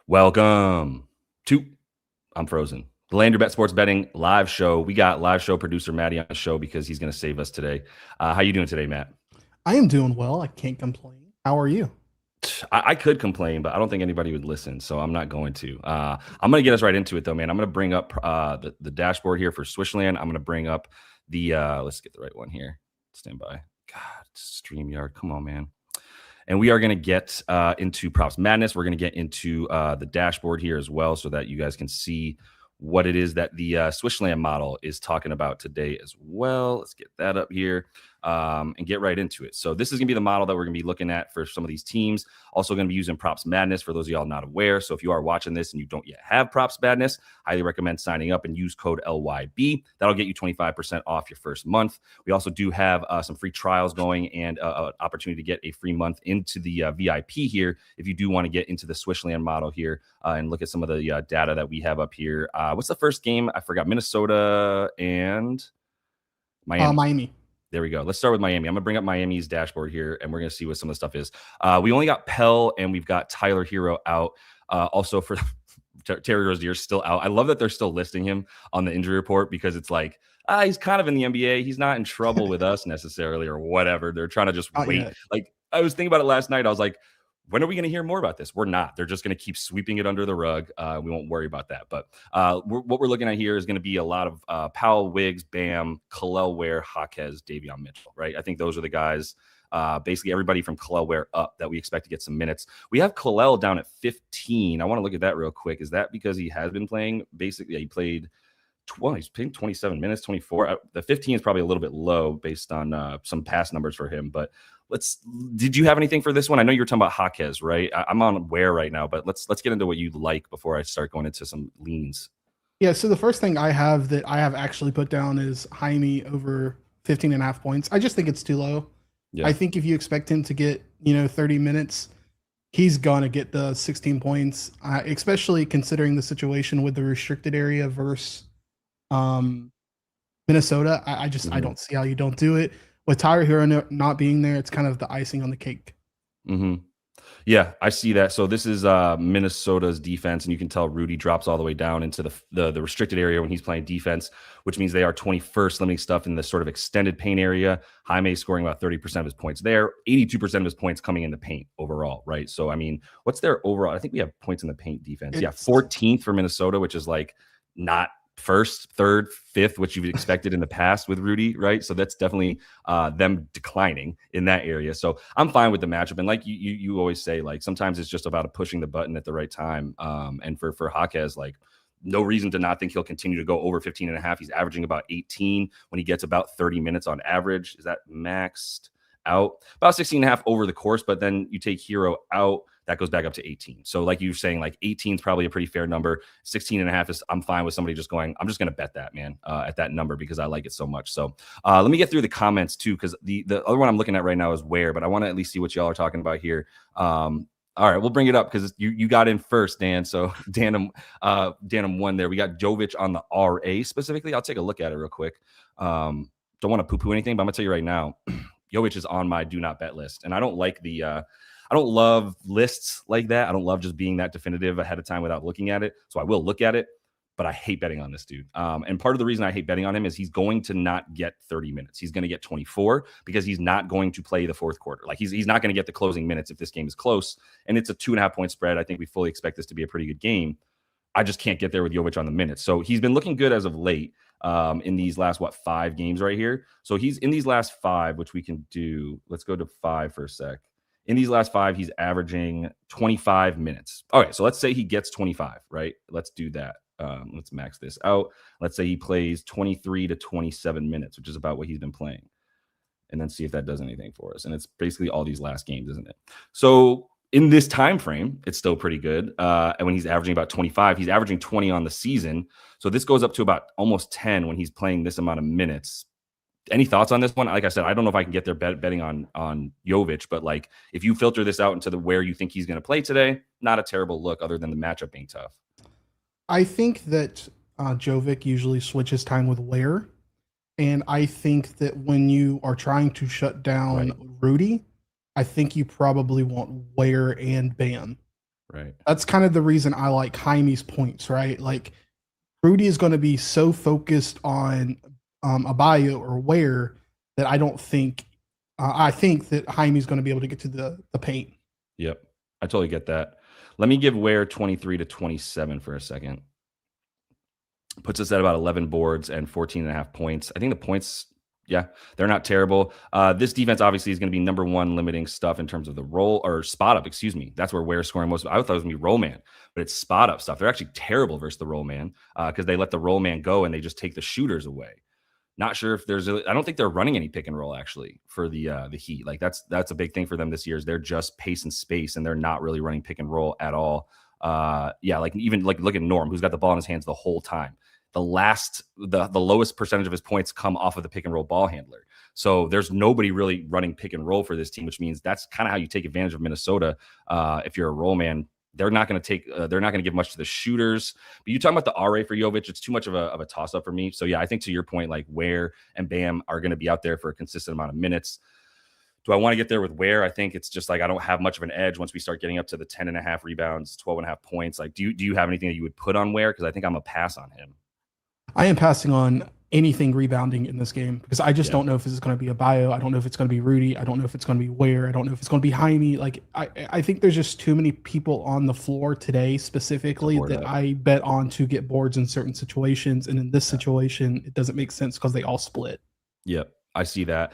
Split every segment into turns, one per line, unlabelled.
Welcome to I'm Frozen, the Land Your Bet Sports Betting live show. We got live show producer Matty on the show because he's going to save us today. How you doing today, Matt?
I am doing well. I can't complain. How are you?
I could complain, but I don't think anybody would listen, so I'm not going to. I'm going to get us right into it, though, man. I'm going to bring up the dashboard here for Swishland. I'm going to bring up the let's get the right one here. Stand by. God, StreamYard. Come on, man. And we are going to get into props madness. We're going to get into the dashboard here as well so that you guys can see what it is that the Swishland model is talking about today as well. Let's get that up here and get right into it. So this is going to be the model that we're going to be looking at for some of these teams. Also going to be using props madness for those of y'all not aware. So if you are watching this and you don't yet have props madness, highly recommend signing up and use code LYB. That'll get you 25% off your first month. We also do have some free trials going and an opportunity to get a free month into the VIP here if you do want to get into the Swishland model here and look at some of the data that we have up here. What's the first game? I forgot. Minnesota and Miami.
Miami.
There we go. Let's start with Miami. I'm going to bring up Miami's dashboard here, and we're going to see what some of the stuff is. We only got Pell, and we've got Tyler Hero out. Also, for Terry Rozier still out. I love that they're still listing him on the injury report because it's like, he's kind of in the NBA. He's not in trouble with us necessarily or whatever. They're trying to just wait.
Yet.
Like, I was thinking about it last night. I was like, when are we going to hear more about this? We're not. They're just going to keep sweeping it under the rug. We won't worry about that. But what we're looking at here is going to be a lot of Powell, Wiggs, Bam, Kalel Ware, Jaquez, Davion Mitchell, right? I think those are the guys, basically everybody from Kalel Ware up that we expect to get some minutes. We have Kalel down at 15. I want to look at that real quick. Is that because he has been playing? Basically, he played he's playing 27 minutes, 24. The 15 is probably a little bit low based on some past numbers for him, but did you have anything for this one? I know you were talking about Jaquez, right? I'm on Ware right now, but let's get into what you like before I start going into some leans.
Yeah, so the first thing I have actually put down is Jaime over 15 and a half points. I just think it's too low.
Yeah.
I think if you expect him to get, 30 minutes, he's going to get the 16 points, especially considering the situation with the restricted area versus Minnesota. I don't see how you don't do it. With Tyler Hero not being there, it's kind of the icing on the cake.
Mm-hmm. Yeah, I see that. So this is Minnesota's defense, and you can tell Rudy drops all the way down into the restricted area when he's playing defense, which means they are 21st limiting stuff in the sort of extended paint area. Jaime scoring about 30% of his points there, 82% of his points coming in the paint overall, right? So, I mean, what's their overall? I think we have points in the paint defense. 14th for Minnesota, which is like not first, third, fifth, which you've expected in the past with Rudy, right? So that's definitely them declining in that area. So I'm fine with the matchup. And like you always say, like sometimes it's just about pushing the button at the right time. And for Jaquez, like no reason to not think he'll continue to go over 15 and a half. He's averaging about 18 when he gets about 30 minutes on average. Is that maxed out? About 16 and a half over the course, but then you take Hero out, that goes back up to 18. So like you're saying, like 18 is probably a pretty fair number. 16 and a half is, I'm fine with somebody just going, I'm just going to bet that, man, at that number because I like it so much. So let me get through the comments too, because the other one I'm looking at right now is Ware, but I want to at least see what y'all are talking about here. All right, we'll bring it up because you got in first, Dan. So Dan won there. We got Jovic on the RA specifically. I'll take a look at it real quick. Don't want to poo-poo anything, but I'm going to tell you right now, Jovic is on my do not bet list. And I don't like I don't love lists like that. I don't love just being that definitive ahead of time without looking at it. So I will look at it, but I hate betting on this dude. And part of the reason I hate betting on him is he's going to not get 30 minutes. He's going to get 24 because he's not going to play the fourth quarter. Like he's not going to get the closing minutes if this game is close. And it's a 2.5 point spread. I think we fully expect this to be a pretty good game. I just can't get there with Jovic on the minutes. So he's been looking good as of late in these last, 5 games right here. So he's in these last 5, which we can do. Let's go to 5 for a sec. In these last 5, he's averaging 25 minutes. All right, so let's say he gets 25, right? Let's do that. Let's max this out. Let's say he plays 23 to 27 minutes, which is about what he's been playing. And then see if that does anything for us. And it's basically all these last games, isn't it? So in this time frame, it's still pretty good. And when he's averaging about 25, he's averaging 20 on the season. So this goes up to about almost 10 when he's playing this amount of minutes. Any thoughts on this one? Like I said, I don't know if I can get there betting on Jovic, but like if you filter this out into where you think he's going to play today, not a terrible look other than the matchup being tough.
I think that Jovic usually switches time with Ware. And I think that when you are trying to shut down Rudy, I think you probably want Ware and Bam.
Right.
That's kind of the reason I like Jaime's points, right? Like Rudy is going to be so focused on Abayo or Ware that I don't think I think that Jaime's going to be able to get to the paint.
Yep. I totally get that. Let me give Ware 23 to 27 for a second. Puts us at about 11 boards and 14 and a half points. I think the points, yeah, they're not terrible. This defense obviously is going to be number one limiting stuff in terms of the roll or spot up, excuse me. That's where Ware's scoring most. I thought it was going to be roll man, but it's spot up stuff. They're actually terrible versus the roll man because they let the roll man go and they just take the shooters away. Not sure if I don't think they're running any pick and roll actually for the Heat. Like that's a big thing for them this year is they're just pace and space and they're not really running pick and roll at all. Like even like look at Norm, who's got the ball in his hands the whole time. The lowest percentage of his points come off of the pick and roll ball handler. So there's nobody really running pick and roll for this team, which means that's kind of how you take advantage of Minnesota. If you're a roll man, they're not going to give much to the shooters. But you talk about the RA for Jovic, it's too much of a toss up for me. So yeah, I think to your point, like Ware and Bam are going to be out there for a consistent amount of minutes. Do I want to get there with Ware? I think it's just like I don't have much of an edge once we start getting up to the 10 and a half rebounds, 12 and a half points. Like, do you have anything that you would put on Ware? Because I think I'm a pass on him.
I am passing on anything rebounding in this game because I just don't know if this is going to be a Bio. I don't know if it's going to be Rudy. I don't know if it's going to be Ware. I don't know if it's going to be Jaime. Like I think there's just too many people on the floor today specifically that I bet on to get boards in certain situations. And in this situation, it doesn't make sense because they all split.
Yep. I see that.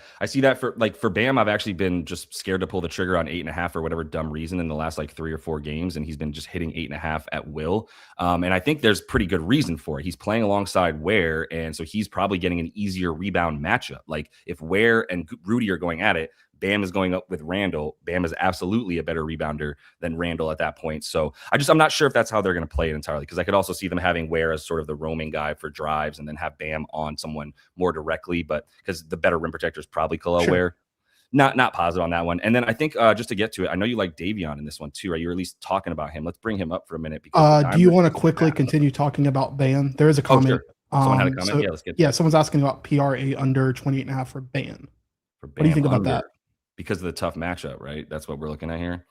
For Bam, I've actually been just scared to pull the trigger on 8.5 for whatever dumb reason in the last like 3 or 4 games. And he's been just hitting 8.5 at will. And I think there's pretty good reason for it. He's playing alongside Ware. And so he's probably getting an easier rebound matchup. Like if Ware and Rudy are going at it, Bam is going up with Randall. Bam is absolutely a better rebounder than Randall at that point. So I'm not sure if that's how they're going to play it entirely, because I could also see them having Ware as sort of the roaming guy for drives and then have Bam on someone more directly. But because the better rim protector is probably Khalil Ware. Not positive on that one. And then I think just to get to it, I know you like Davion in this one too, right? You're at least talking about him. Let's bring him up for a minute.
Do you want to quickly continue talking about Bam? There is a comment.
Sure. Someone had a comment. Let's get to
someone's asking about PRA under 28.5 for Bam. What do you think about that?
Because of the tough matchup, right? That's what we're looking at here.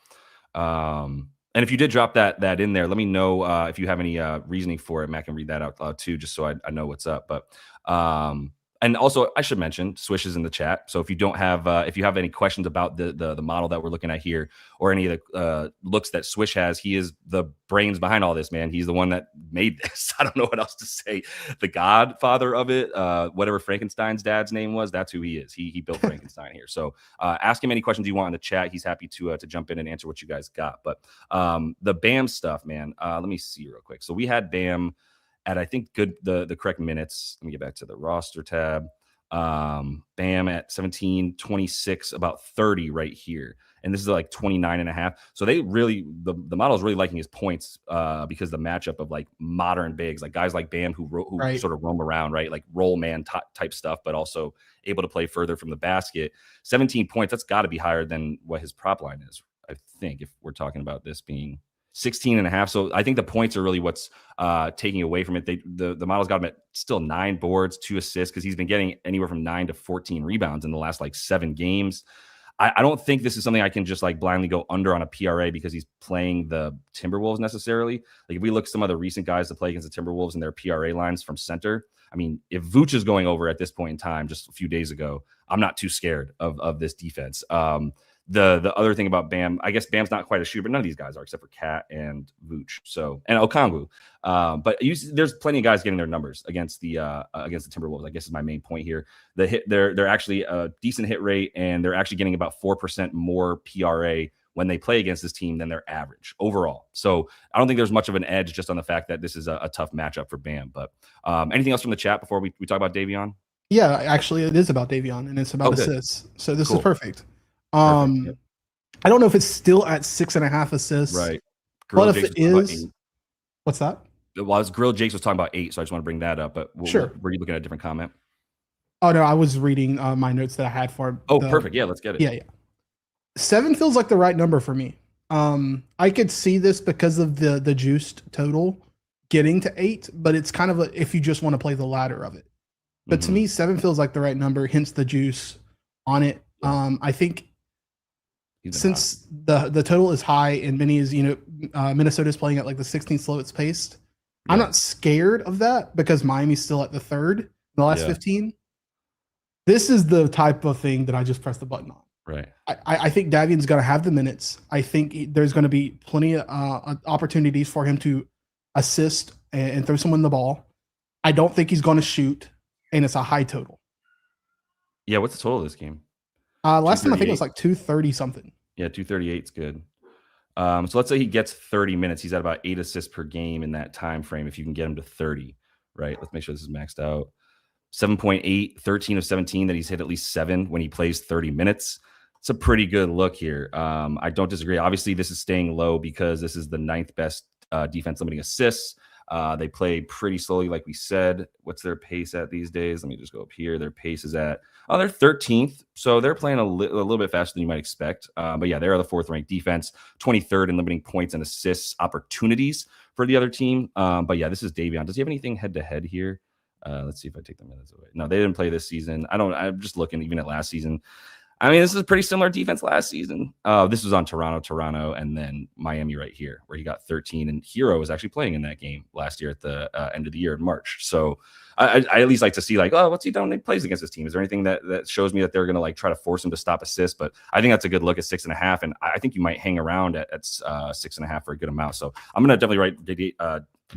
And if you did drop that in there, let me know if you have any reasoning for it. Matt can read that out loud too, just so I know what's up. But and also I should mention Swish is in the chat. So if you don't have if you have any questions about the model that we're looking at here or any of the looks that Swish has, he is the brains behind all this, man. He's the one that made this. I don't know what else to say. The godfather of it, whatever Frankenstein's dad's name was, that's who he is. He built Frankenstein here. So ask him any questions you want in the chat. He's happy to jump in and answer what you guys got. But the Bam stuff, man. Let me see real quick. So we had Bam at I think the correct minutes. Let me get back to the roster tab. Bam at 17, 26, about 30 right here. And this is like 29 and a half. So they really, the model is really liking his points because the matchup of like modern bigs, like guys like Bam who sort of roam around, right? Like roll man type stuff, but also able to play further from the basket. 17 points, that's got to be higher than what his prop line is, I think, if we're talking about this being 16 and a half. So I think the points are really what's taking away from it. The model's got him at still 9 boards, 2 assists, because he's been getting anywhere from 9 to 14 rebounds in the last like 7 games. I don't think this is something I can just like blindly go under on a PRA because he's playing the Timberwolves necessarily. Like if we look at some of the recent guys to play against the Timberwolves and their PRA lines from center, I mean, if Vooch is going over at this point in time, just a few days ago, I'm not too scared of this defense. The other thing about Bam, I guess Bam's not quite a shooter, but none of these guys are except for Cat and Vooch. So and Okongwu. But there's plenty of guys getting their numbers against the Timberwolves. I guess is my main point here. They're actually a decent hit rate, and they're actually getting about 4% more PRA when they play against this team than their average overall. So I don't think there's much of an edge just on the fact that this is a tough matchup for Bam. But anything else from the chat before we talk about Davion?
Yeah, actually, it is about Davion, and it's about assists. So this is perfect. I don't know if it's still at 6.5 assists.
Right.
But if it is, what's that?
Well, Grill Jakes was talking about 8, so I just want to bring that up. But
sure.
Were you looking at a different comment?
Oh no, I was reading my notes that I had for.
Perfect. Yeah, let's get it.
Yeah. 7 feels like the right number for me. I could see this because of the juiced total getting to 8, but it's kind of if you just want to play the ladder of it. But to me, 7 feels like the right number, hence the juice on it. I think
He's been hot.
since the total is high and many is, Minnesota is playing at like the 16th slowest paced. I'm
Yeah.
not scared of that because Miami's still at the third in the last
Yeah.
15. This is the type of thing that I just press the button on.
Right.
I think Davian's going to have the minutes. I think there's going to be plenty of opportunities for him to assist and throw someone the ball. I don't think he's going to shoot, and it's a high total.
Yeah. What's the total of this game?
Last time I think it was like 230 something.
Yeah, 238 is good. So let's say he gets 30 minutes. He's at about 8 assists per game in that time frame. If you can get him to 30, right? Let's make sure this is maxed out. 7.8, 13 of 17 that he's hit at least 7 when he plays 30 minutes. It's a pretty good look here. I don't disagree. Obviously, this is staying low because this is the 9th best defense limiting assists. They play pretty slowly, like we said. What's their pace at these days? Let me just go up here. Their pace is at, they're 13th. So they're playing a little bit faster than you might expect. But yeah, they're the 4th ranked defense, 23rd in limiting points and assists opportunities for the other team. But yeah, this is Davion. Does he have anything head to head here? Let's see if I take the minutes away. No, they didn't play this season. I'm just looking even at last season. I mean, this is a pretty similar defense last season. This was on Toronto, and then Miami right here, where he got 13. And Hero was actually playing in that game last year at the end of the year in March. So I at least like to see like, what's he done when he plays against his team? Is there anything that shows me that they're going to like try to force him to stop assists? But I think that's a good look at 6.5. And I think you might hang around at 6.5 for a good amount. So I'm going to definitely write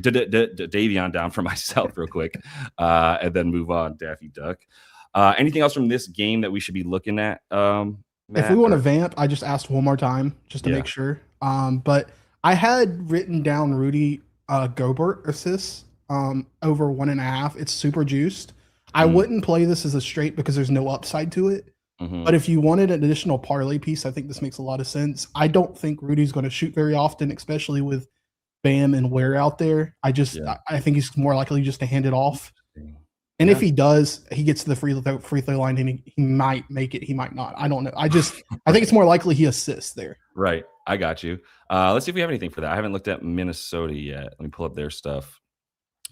Davion down for myself real quick and then move on. Daffy Duck. Anything else from this game that we should be looking at? Matt,
if we want to vamp, I just asked one more time just to make sure. But I had written down Rudy Gobert assists over 1.5. It's super juiced. I wouldn't play this as a straight because there's no upside to it. But if you wanted an additional parlay piece, I think this makes a lot of sense. I don't think Rudy's going to shoot very often, especially with Bam and Ware out there. I think he's more likely just to hand it off. And if he does, he gets to the free throw line and he might make it. He might not. I don't know. I think it's more likely he assists there.
Right. I got you. Let's see if we have anything for that. I haven't looked at Minnesota yet. Let me pull up their stuff.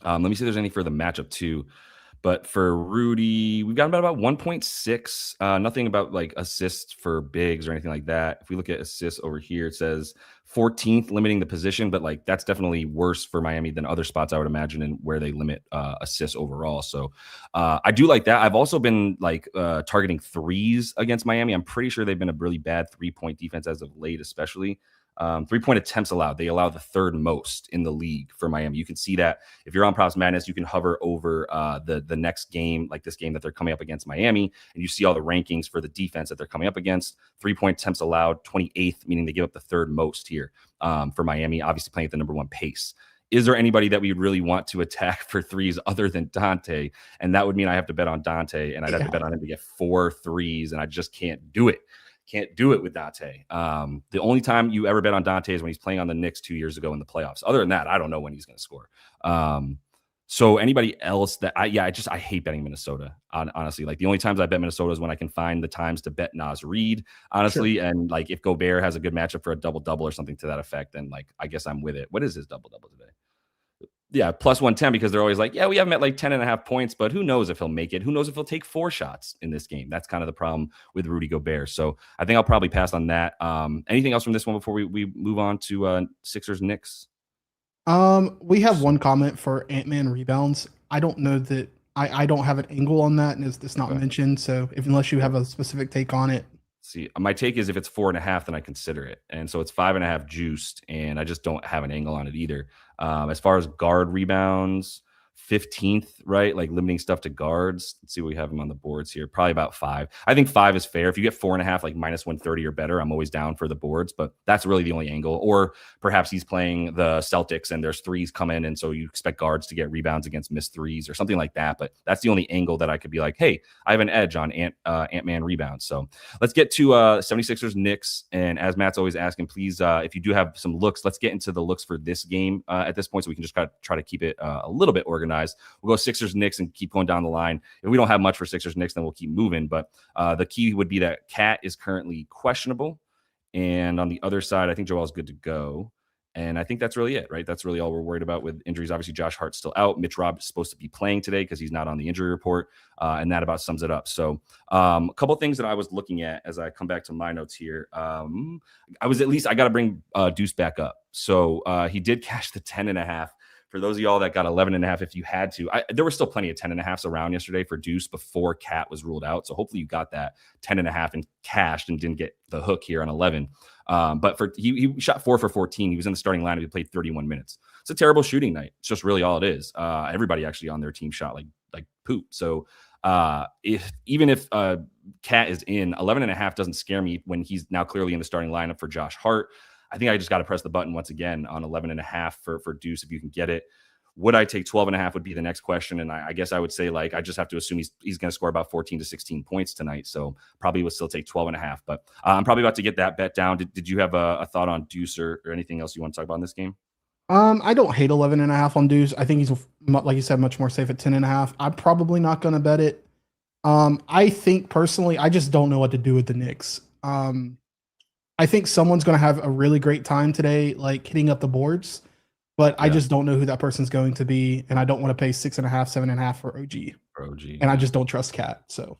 Let me see if there's any for the matchup too. But for Rudy, we've got about 1.6. Nothing about like assists for bigs or anything like that. If we look at assists over here, it says 14th limiting the position, but like that's definitely worse for Miami than other spots I would imagine, and where they limit assists overall. So I do like that. I've also been like targeting threes against Miami. I'm pretty sure they've been a really bad 3-point defense as of late, especially. 3-point attempts allowed. They allow the 3rd most in the league for Miami. You can see that if you're on Props Madness, you can hover over the next game, like this game that they're coming up against Miami, and you see all the rankings for the defense that they're coming up against. 3-point attempts allowed, 28th, meaning they give up the 3rd most here for Miami, obviously playing at the number 1 pace. Is there anybody that we would really want to attack for threes other than Dante? And that would mean I have to bet on Dante, and I'd have to bet on him to get 4 threes, and I just can't do it. Can't do it with Dante. The only time you ever bet on Dante is when he's playing on the Knicks 2 years ago in the playoffs. Other than that, I don't know when he's going to score. So anybody else that I hate betting Minnesota. Honestly, like the only times I bet Minnesota is when I can find the times to bet Naz Reid, honestly. Sure. And like if Gobert has a good matchup for a double-double or something to that effect, then like I guess I'm with it. What is his double-double today? Yeah, plus 110, because they're always like, yeah, we have him at like 10.5 points, but who knows if he'll make it? Who knows if he'll take 4 shots in this game? That's kind of the problem with Rudy Gobert. So I think I'll probably pass on that. Anything else from this one before we move on to Sixers Knicks?
We have one comment for Ant-Man rebounds. I don't know that I don't have an angle on that, and it's not mentioned. So unless you have a specific take on it.
See, my take is if it's 4.5, then I consider it. And so it's 5.5 juiced, and I just don't have an angle on it either. As far as guard rebounds, 15th, right? Like limiting stuff to guards. Let's see what we have them on the boards here. Probably about 5. I think 5 is fair. If you get 4.5, like minus 130 or better, I'm always down for the boards, but that's really the only angle. Or perhaps he's playing the Celtics and there's threes come in, and so you expect guards to get rebounds against missed threes or something like that. But that's the only angle that I could be like, hey, I have an edge on Ant-Man rebounds. So let's get to 76ers Knicks. And as Matt's always asking, please, if you do have some looks, let's get into the looks for this game at this point, so we can just try to keep it a little bit organized. We'll go Sixers Knicks and keep going down the line. If we don't have much for Sixers Knicks, then we'll keep moving. But the key would be that Cat is currently questionable. And on the other side, I think Joel's good to go. And I think that's really it, right? That's really all we're worried about with injuries. Obviously, Josh Hart's still out. Mitch Robb is supposed to be playing today because he's not on the injury report. And that about sums it up. So a couple of things that I was looking at as I come back to my notes here. I got to bring Deuce back up. So he did cash the 10.5. For those of y'all that got 11.5, if you had to, there were still plenty of 10.5s around yesterday for Deuce before Cat was ruled out. So hopefully you got that 10.5 and cashed and didn't get the hook here on 11. But he shot 4 for 14. He was in the starting lineup. He played 31 minutes. It's a terrible shooting night. It's just really all it is. Everybody actually on their team shot like poop. So even if Cat is in, 11.5 doesn't scare me when he's now clearly in the starting lineup for Josh Hart. I think I just got to press the button once again on 11.5 for Deuce if you can get it. Would I take 12.5 would be the next question. And I guess I would say, like, I just have to assume he's going to score about 14 to 16 points tonight. So probably would still take 12.5. But I'm probably about to get that bet down. Did you have a thought on Deuce or anything else you want to talk about in this game?
I don't hate 11.5 on Deuce. I think he's, like you said, much more safe at 10.5. I'm probably not going to bet it. I think personally, I just don't know what to do with the Knicks. I think someone's going to have a really great time today, like hitting up the boards, but I just don't know who that person's going to be. And I don't want to pay 6.5, 7.5 for OG. And I just don't trust Cat. So,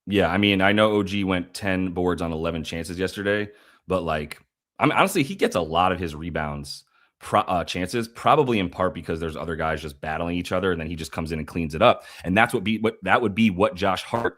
yeah. I mean, I know OG went 10 boards on 11 chances yesterday, but honestly, he gets a lot of his rebounds chances, probably in part because there's other guys just battling each other. And then he just comes in and cleans it up. And that would be what Josh Hart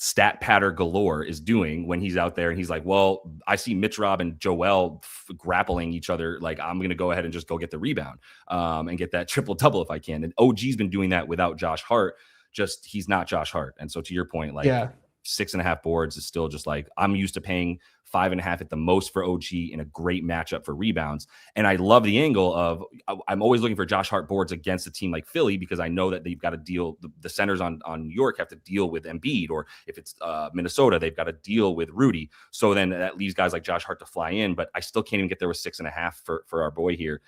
stat patter galore is doing when he's out there and he's like, well, I see Mitch Robb and Joel grappling each other. Like, I'm going to go ahead and just go get the rebound and get that triple double if I can. And OG's been doing that without Josh Hart. Just he's not Josh Hart. And so to your point, 6.5 boards is still just like, I'm used to paying 5.5 at the most for OG in a great matchup for rebounds. And I love the angle of, I'm always looking for Josh Hart boards against a team like Philly, because I know that they've got to deal, the centers on New York have to deal with Embiid, or if it's Minnesota, they've got to deal with Rudy. So then that leaves guys like Josh Hart to fly in, but I still can't even get there with 6.5 for our boy here.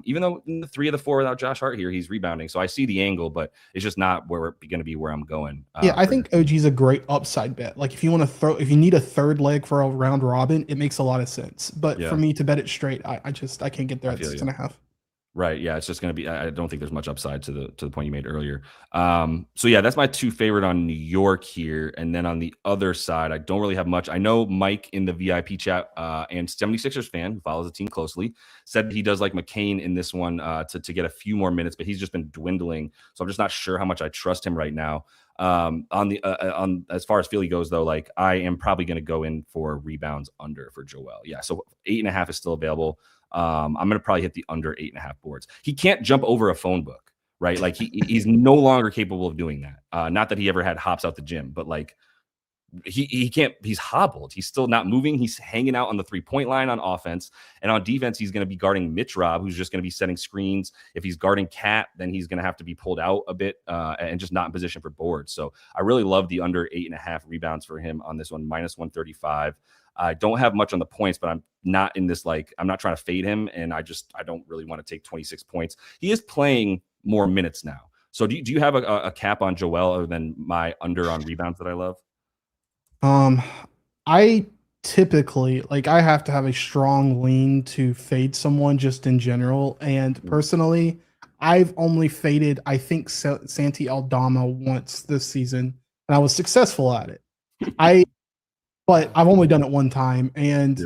Even though in the 3 of the 4 without Josh Hart here, he's rebounding. So I see the angle, but it's just not where we're going to be where I'm going.
I think OG's a great upside bet. Like, if you need a third leg for a round robin, it makes a lot of sense. But for me to bet it straight, I can't get there at 6.5.
Right. Yeah. It's just going to be, I don't think there's much upside to the point you made earlier. So yeah, that's my 2 favorite on New York here. And then on the other side, I don't really have much. I know Mike in the VIP chat and 76ers fan who follows the team closely said he does like McCain in this one to get a few more minutes, but he's just been dwindling. So I'm just not sure how much I trust him right now. On as far as Philly goes, though, like, I am probably going to go in for rebounds under for Joel. Yeah. So 8.5 is still available. I'm going to probably hit the under 8.5 boards. He can't jump over a phone book, right? Like, he's no longer capable of doing that. Not that he ever had hops out the gym, but like, he can't, he's hobbled. He's still not moving. He's hanging out on the 3-point line on offense, and on defense, he's going to be guarding Mitch Robb, who's just going to be setting screens. If he's guarding Cat, then he's going to have to be pulled out a bit and just not in position for boards. So I really love the under 8.5 rebounds for him on this one, -135. I don't have much on the points, but I'm not in this, like, I'm not trying to fade him, and I don't really want to take 26 points. He is playing more minutes now. So do you have a cap on Joel other than my under on rebounds that I love?
I typically, like, I have to have a strong lean to fade someone just in general. And personally, I've only faded, I think, Santi Aldama once this season, and I was successful at it. But I've only done it one time. And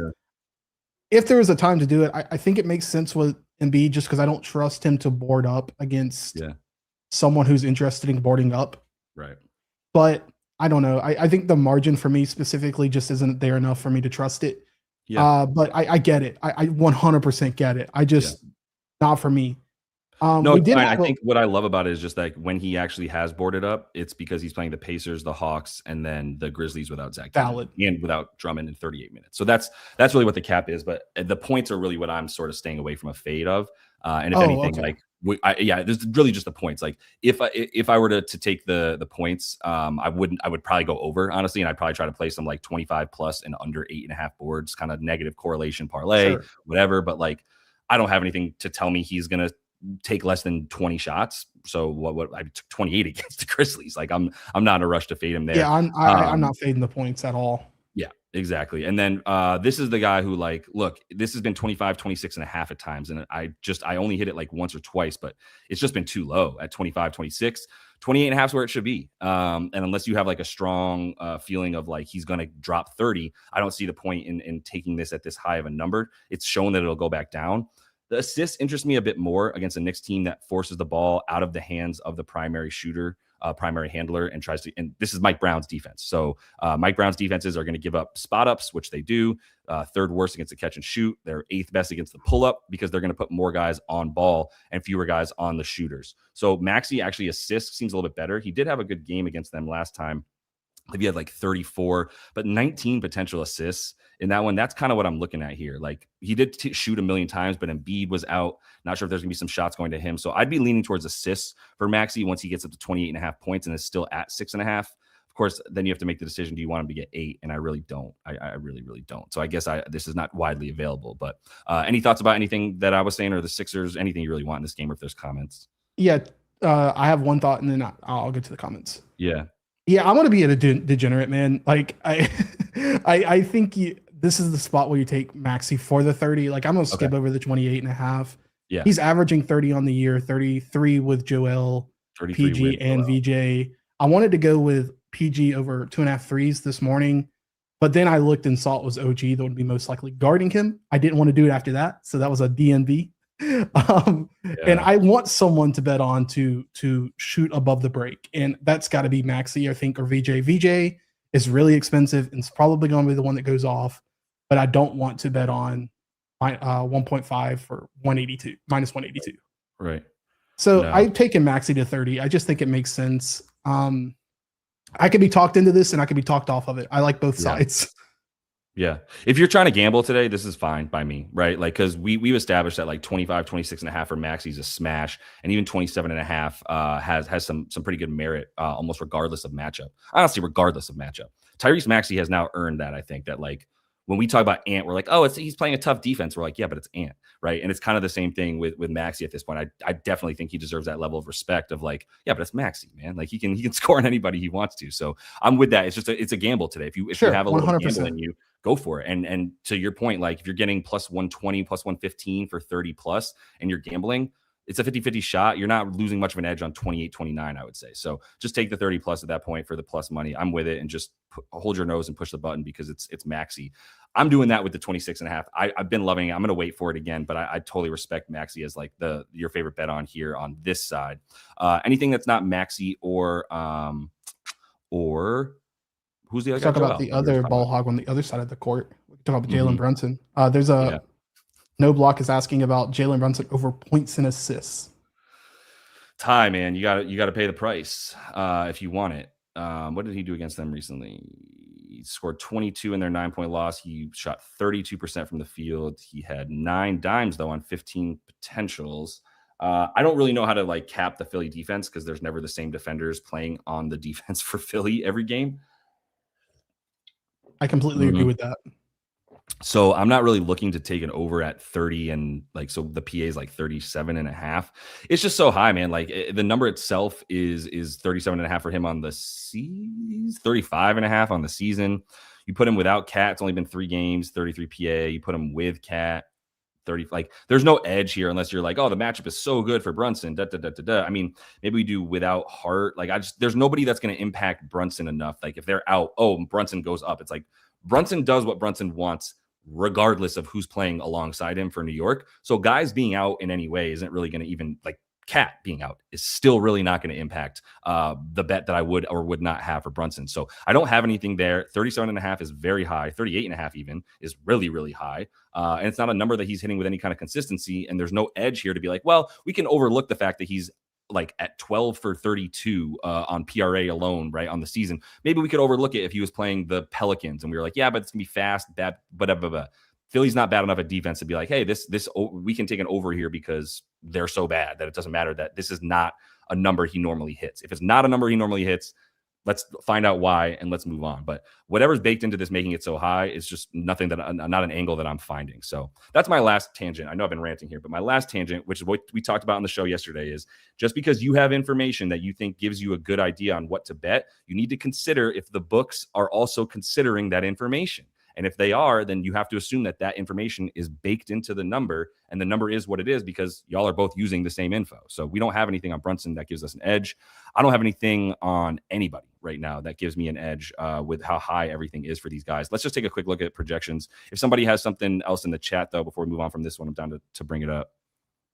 if there was a time to do it, I think it makes sense with Embiid, just because I don't trust him to board up against someone who's interested in boarding up.
Right.
But I don't know. I think the margin for me specifically just isn't there enough for me to trust it. Yeah. But I get it. I 100% get it. I just, not for me.
No, it's fine. I think what I love about it is just like when he actually has boarded up, it's because he's playing the Pacers, the Hawks, and then the Grizzlies without Zach
Valid.
and without Drummond in 38 minutes. So that's really what the cap is. But the points are really what I'm sort of staying away from a fade of. And if anything, like, there's really just the points. Like, if I were to take the points, I would probably go over, honestly, and I'd probably try to play some like 25 plus and under 8.5 boards, kind of negative correlation parlay, whatever. But like, I don't have anything to tell me he's gonna take less than 20 shots. So what I took 28 against the Grizzlies. Like, I'm not in a rush to fade him there.
Yeah, I'm not fading the points at all.
Yeah. Exactly. And then this is the guy who, like, look, this has been 25, 26 and a half at times. And I only hit it like once or twice, but it's just been too low at 25, 26. 28 and a half is where it should be. And unless you have like a strong feeling of like he's going to drop 30, I don't see the point in taking this at this high of a number. It's shown that it'll go back down. The assists interest me a bit more against a Knicks team that forces the ball out of the hands of the primary shooter, primary handler, and tries to. And this is Mike Brown's defense. So Mike Brown's defenses are going to give up spot ups, which they do. Third worst against the catch and shoot. They're eighth best against the pull up because they're going to put more guys on ball and fewer guys on the shooters. So Maxey actually assists seems a little bit better. He did have a good game against them last time. If he had like 34, but 19 potential assists in that one. That's kind of what I'm looking at here. Like he did shoot a million times, but Embiid was out. Not sure if there's gonna be some shots going to him. So I'd be leaning towards assists for Maxey once he gets up to 28 and a half points and is still at 6.5. Of course, then you have to make the decision. Do you want him to get 8? And I really don't. I really, really don't. So I guess this is not widely available, but any thoughts about anything that I was saying or the Sixers, anything you really want in this game, or if there's comments?
Yeah. I have one thought and then I'll get to the comments.
Yeah.
Yeah, I want to be a degenerate, man. Like I think this is the spot where you take Maxey for the 30. Like I'm gonna skip over the 28 and a half.
Yeah,
he's averaging 30 on the year, 33 with Joel, PG, and VJ. I wanted to go with PG over 2.5 threes this morning, but then I looked and saw it was OG that would be most likely guarding him. I didn't want to do it after that, so that was a DNB. And I want someone to bet on to shoot above the break, and that's got to be Maxey, I think, or VJ. VJ is really expensive and it's probably going to be the one that goes off, but I don't want to bet on 1.5 for 182 minus 182.
Right.
So I've taken Maxey to 30. I just think it makes sense. I could be talked into this and I could be talked off of it. I like both sides.
Yeah. If you're trying to gamble today, this is fine by me, right? Like, because we've established that like 25, 26 and a half for Maxey's a smash, and even 27 and a half has some pretty good merit, almost regardless of matchup. Honestly, regardless of matchup. Tyrese Maxey has now earned that, I think, that like when we talk about Ant, we're like, oh, he's playing a tough defense. We're like, yeah, but it's Ant, right? And it's kind of the same thing with Maxey at this point. I definitely think he deserves that level of respect of like, yeah, but it's Maxey, man. Like he can score on anybody he wants to. So I'm with that. It's just it's a gamble today. If you have a little 100%. Gamble in you, go for it. And to your point, like if you're getting plus 120, plus 115 for 30 plus, and you're gambling, it's a 50-50 shot. You're not losing much of an edge on 28, 29, I would say. So just take the 30 plus at that point for the plus money. I'm with it, and just hold your nose and push the button because it's Maxey. I'm doing that with the 26 and a half. I've been loving it. I'm going to wait for it again, but I totally respect Maxey as like your favorite bet on here on this side. Anything that's not Maxey or who's the other guy?
Talk about the other ball hog on the other side of the court. We can talk about Jalen Brunson. There's No Block is asking about Jalen Brunson over points and assists.
Ty, man, you got to pay the price if you want it. What did he do against them recently? He scored 22 in their 9-point loss. He shot 32% from the field. He had 9 dimes though on 15 potentials. I don't really know how to like cap the Philly defense because there's never the same defenders playing on the defense for Philly every game.
I completely agree with that.
So I'm not really looking to take it over at 30, and like, so the PA is like 37 and a half. It's just so high, man. Like the number itself is 37 and a half for him on the season, 35 and a half on the season. You put him without Cat, it's only been 3 games, 33 PA. You put him with Cat, 30. Like there's no edge here unless you're like, oh, the matchup is so good for Brunson. I mean, maybe we do without Hart. Like there's nobody that's going to impact Brunson enough. Like if they're out, oh, Brunson goes up. It's like Brunson does what Brunson wants, regardless of who's playing alongside him for New York. So guys being out in any way isn't really going to even like Cat being out is still really not going to impact the bet that I would or would not have for Brunson. So I don't have anything there. 37 and a half is very high. 38 and a half even is really, really high. And it's not a number that he's hitting with any kind of consistency. And there's no edge here to be like, well, we can overlook the fact that he's like at 12 for 32 on PRA alone, right, on the season. Maybe we could overlook it if he was playing the Pelicans and we were like, yeah, but it's gonna be fast, bad, but Philly's not bad enough at defense to be like, hey, this we can take an over here because they're so bad that it doesn't matter that this is not a number he normally hits. If it's not a number he normally hits, let's find out why and let's move on. But whatever's baked into this making it so high is just nothing that not an angle that I'm finding. So that's my last tangent. I know I've been ranting here, but my last tangent, which is what we talked about on the show yesterday, is just because you have information that you think gives you a good idea on what to bet, you need to consider if the books are also considering that information. And if they are, then you have to assume that that information is baked into the number, and the number is what it is because y'all are both using the same info. So we don't have anything on Brunson that gives us an edge. I don't have anything on anybody right now that gives me an edge with how high everything is for these guys. Let's just take a quick look at projections. If somebody has something else in the chat, though, before we move on from this one, I'm down to bring it up.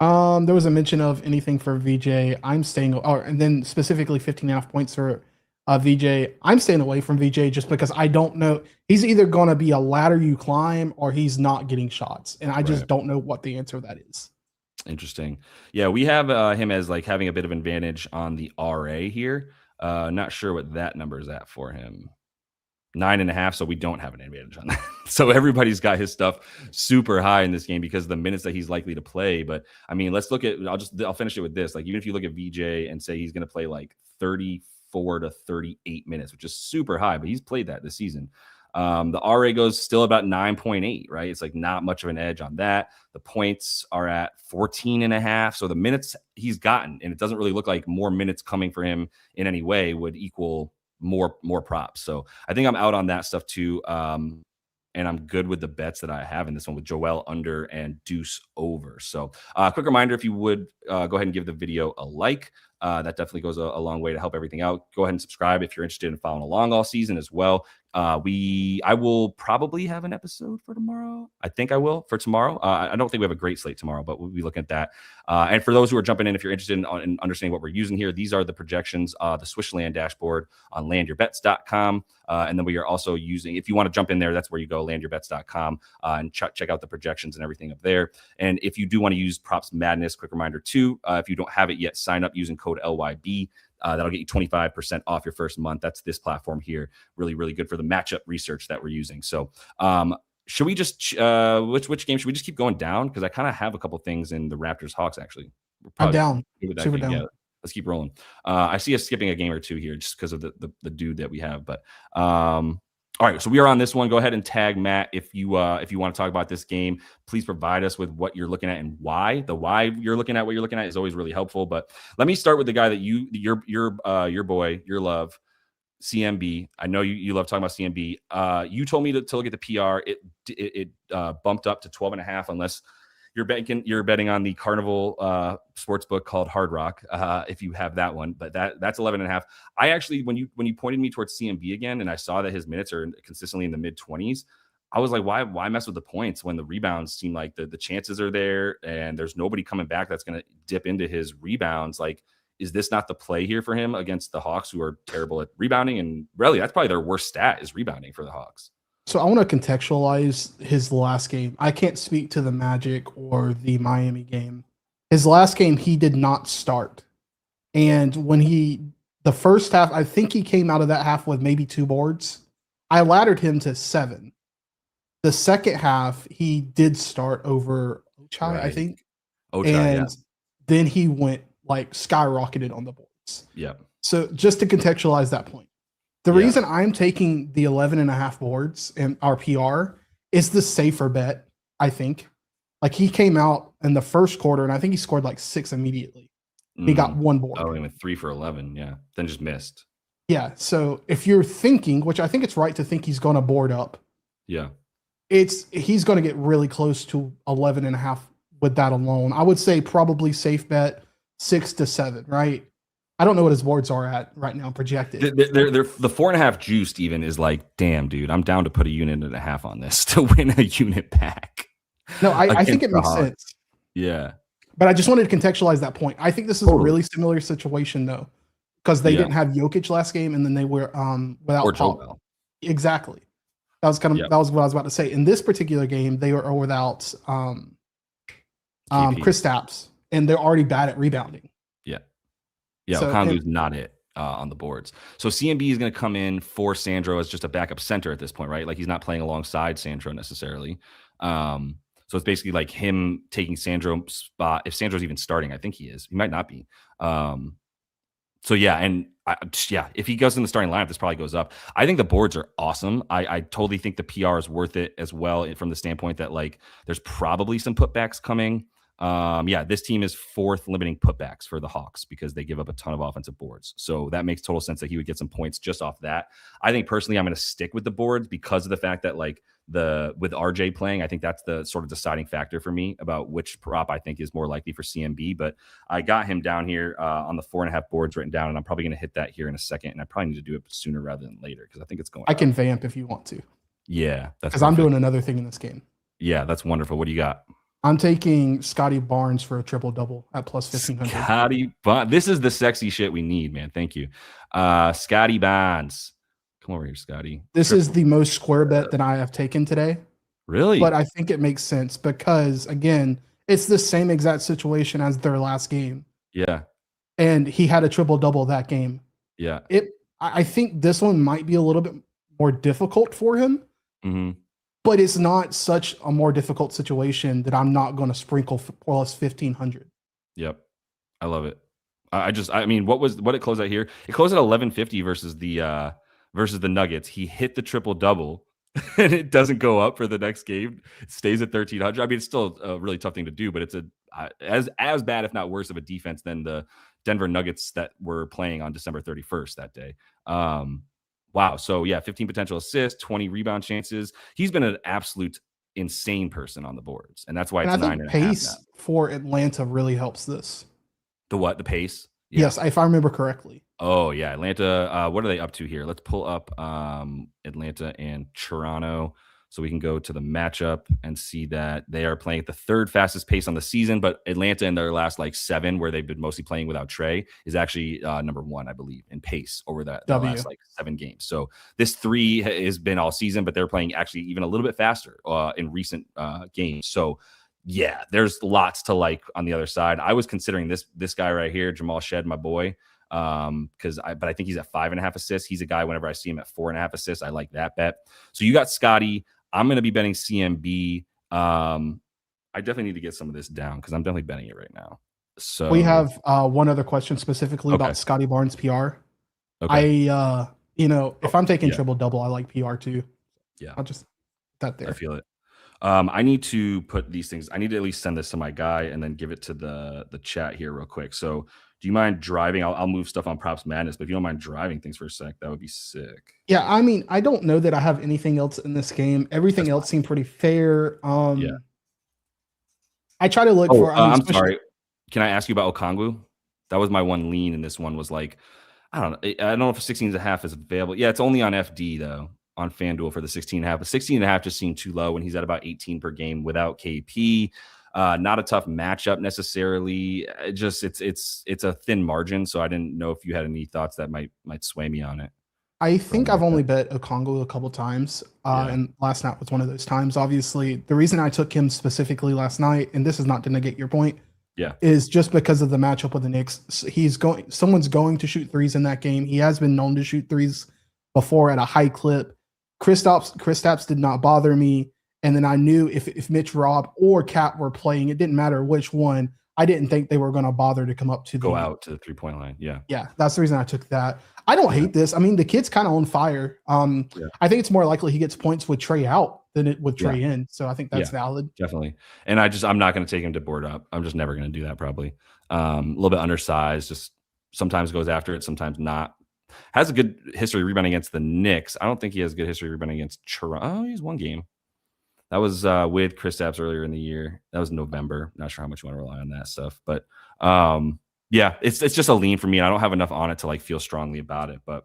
There was a mention of anything for VJ. I'm staying, and then specifically 15.5 points for VJ. I'm staying away from VJ just because I don't know. He's either going to be a ladder you climb or he's not getting shots. And I just don't know what the answer to that is.
Interesting. Yeah, we have him as like having a bit of advantage on the RA here. Not sure what that number is at for him. 9.5, so we don't have an advantage on that. So everybody's got his stuff super high in this game because of the minutes that he's likely to play. But I mean, let's look at, I'll finish it with this. Like, even if you look at VJ and say he's going to play like 34 to 38 minutes, which is super high, but he's played that this season. The RA goes still about 9.8, right? It's like not much of an edge on that. The points are at 14.5. So the minutes he's gotten, and it doesn't really look like more minutes coming for him in any way would equal more props. So I think I'm out on that stuff too. And I'm good with the bets that I have in this one with Joel under and Deuce over. So quick reminder, if you would go ahead and give the video a like. That definitely goes a long way to help everything out. Go ahead and subscribe if you're interested in following along all season as well. I will probably have an episode for tomorrow. I think I will for tomorrow. I don't think we have a great slate tomorrow, but we'll be looking at that. And for those who are jumping in, if you're interested in understanding what we're using here, these are the projections, the Swishland dashboard on landyourbets.com. And then we are also using, if you want to jump in there, that's where you go, landyourbets.com, and check out the projections and everything up there. And if you do want to use Props Madness, quick reminder too, if you don't have it yet, sign up using code LYB. That'll get you 25% off your first month. That's this platform here. Really, really good for the matchup research that we're using. So should we just, which game should we just keep going down? Because I kind of have a couple things in the Raptors Hawks, actually.
I'm down. Super down.
Yeah, let's keep rolling. I see us skipping a game or two here just because of the dude that we have. But all right, so we are on this one. Go ahead and tag Matt if you want to talk about this game. Please provide us with what you're looking at and why. The why you're looking at what you're looking at is always really helpful. But let me start with the guy that your boy, your love, CMB. I know you love talking about CMB. You told me to look at the PR. It bumped up to 12.5 unless you're betting on the Carnival sports book called Hard Rock, if you have that one, but that's 11.5. I actually, when you pointed me towards CMB again, and I saw that his minutes are consistently in the mid 20s, I was like, why mess with the points when the rebounds seem like the chances are there and there's nobody coming back that's going to dip into his rebounds? Like, is this not the play here for him against the Hawks, who are terrible at rebounding? And really, that's probably their worst stat is rebounding for the Hawks.
So I want to contextualize his last game. I can't speak to the Magic or the Miami game. His last game, he did not start. And the first half, I think he came out of that half with maybe 2 boards. I laddered him to 7. The second half, he did start over Ochai, right. I think.
Ochai,
and then he went like skyrocketed on the boards.
Yeah.
So just to contextualize that point. The reason I'm taking the 11.5 boards in our PR is the safer bet, I think. Like, he came out in the first quarter, and I think he scored like 6 immediately. He got 1 board.
Oh, he went 3 for 11, yeah. Then just missed.
Yeah, so if you're thinking, which I think it's right to think he's going to board up.
Yeah.
He's going to get really close to 11.5 with that alone. I would say probably safe bet 6 to 7, right? I don't know what his boards are at right now projected.
They're the 4.5 juiced even is like, damn, dude, I'm down to put a unit and a half on this to win a unit back.
No, I think it makes sense.
Yeah.
But I just wanted to contextualize that point. I think this is a really similar situation though, because they didn't have Jokic last game and then they were without Paul. Exactly. That was what I was about to say. In this particular game, they were without Kristaps, and they're already bad at rebounding.
Yeah, so, Okongu's not it on the boards. So CMB is going to come in for Sandro as just a backup center at this point, right? Like, he's not playing alongside Sandro necessarily. So it's basically like him taking Sandro's spot. If Sandro's even starting, I think he is. He might not be. So yeah, and if he goes in the starting lineup, this probably goes up. I think the boards are awesome. I totally think the PR is worth it as well from the standpoint that, like, there's probably some putbacks coming. Yeah, this team is 4th limiting putbacks for the Hawks because they give up a ton of offensive boards. So that makes total sense that he would get some points just off that. I think personally, I'm going to stick with the boards because of the fact that like with RJ playing, I think that's the sort of deciding factor for me about which prop I think is more likely for CMB. But I got him down here on the 4.5 boards written down, and I'm probably going to hit that here in a second. And I probably need to do it sooner rather than later because I think it's going.
I can vamp if you want to.
Yeah, that's
because I'm doing another thing in this game.
Yeah, that's wonderful. What do you got?
I'm taking Scotty Barnes for a triple-double at plus 1,500.
Scotty Barnes. This is the sexy shit we need, man. Thank you. Scotty Barnes. Come over here, Scotty.
This is the most square bet that I have taken today.
Really?
But I think it makes sense because, again, it's the same exact situation as their last game.
Yeah.
And he had a triple-double that game.
Yeah.
I think this one might be a little bit more difficult for him.
Mm-hmm.
But it's not such a more difficult situation that I'm not going to sprinkle plus 1,500.
Yep. I love it. I mean, what it closed out here? It closed at 1150 versus the Nuggets. He hit the triple double and it doesn't go up for the next game. It stays at 1,300. I mean, it's still a really tough thing to do, but it's as bad, if not worse, of a defense than the Denver Nuggets that were playing on December 31st that day. Wow. So yeah, 15 potential assists, 20 rebound chances. He's been an absolute insane person on the boards, and that's why it's 9.5.
Pace for Atlanta really helps this.
The what? The pace? Yeah.
Yes, if I remember correctly.
Oh yeah, Atlanta. What are they up to here? Let's pull up Atlanta and Toronto so we can go to the matchup and see that they are playing at the 3rd fastest pace on the season. But Atlanta in their last like 7, where they've been mostly playing without Trey, is actually number 1, I believe, in pace over the last like 7 games. So this 3 has been all season, but they're playing actually even a little bit faster in recent games. So yeah, there's lots to like on the other side. I was considering this guy right here, Jamal Shed, my boy. But I think he's at 5.5 assists. He's a guy whenever I see him at 4.5 assists, I like that bet. So you got Scotty. I'm going to be betting CMB. I definitely need to get some of this down because I'm definitely betting it right now. So
we have one other question specifically about Scotty Barnes PR. Okay. If I'm taking triple double, I like PR too.
Yeah.
I'll just that there.
I feel it. I need to put these things. I need to at least send this to my guy and then give it to the chat here real quick. So do you mind driving? I'll move stuff on Props Madness, but if you don't mind driving things for a sec, that would be sick.
Yeah, I mean, I don't know that I have anything else in this game. Everything else seemed pretty fair. Yeah. I try to look for.
I'm sorry. Can I ask you about Okongwu? That was my one lean, and this one was like, I don't know if 16.5 is available. Yeah, it's only on FD though, on FanDuel for the 16.5. But 16.5 just seemed too low when he's at about 18 per game without KP. Not a tough matchup necessarily. It's a thin margin, so I didn't know if you had any thoughts that might sway me on it.
I think I've only bet Okongwu a couple times, and last night was one of those times. Obviously, the reason I took him specifically last night, and this is not to negate your point, is just because of the matchup with the Knicks. Someone's going to shoot threes in that game. He has been known to shoot threes before at a high clip. Kristaps did not bother me. And then I knew if Mitch Robb or Cat were playing, it didn't matter which one. I didn't think they were going to bother to come up to
go out to the 3-point line. Yeah.
Yeah. That's the reason I took that. I don't hate this. I mean, the kid's kind of on fire. I think it's more likely he gets points with Trey out than with Trey in. So I think that's valid.
Definitely. And I'm not going to take him to board up. I'm just never going to do that probably. A little bit undersized, just sometimes goes after it, sometimes not. Has a good history rebounding against the Knicks. I don't think he has a good history rebounding against Toronto. Oh, he's one game. That was with Kristaps earlier in the year. That was November. Not sure how much you want to rely on that stuff, but yeah, it's just a lean for me. And I don't have enough on it to like feel strongly about it. But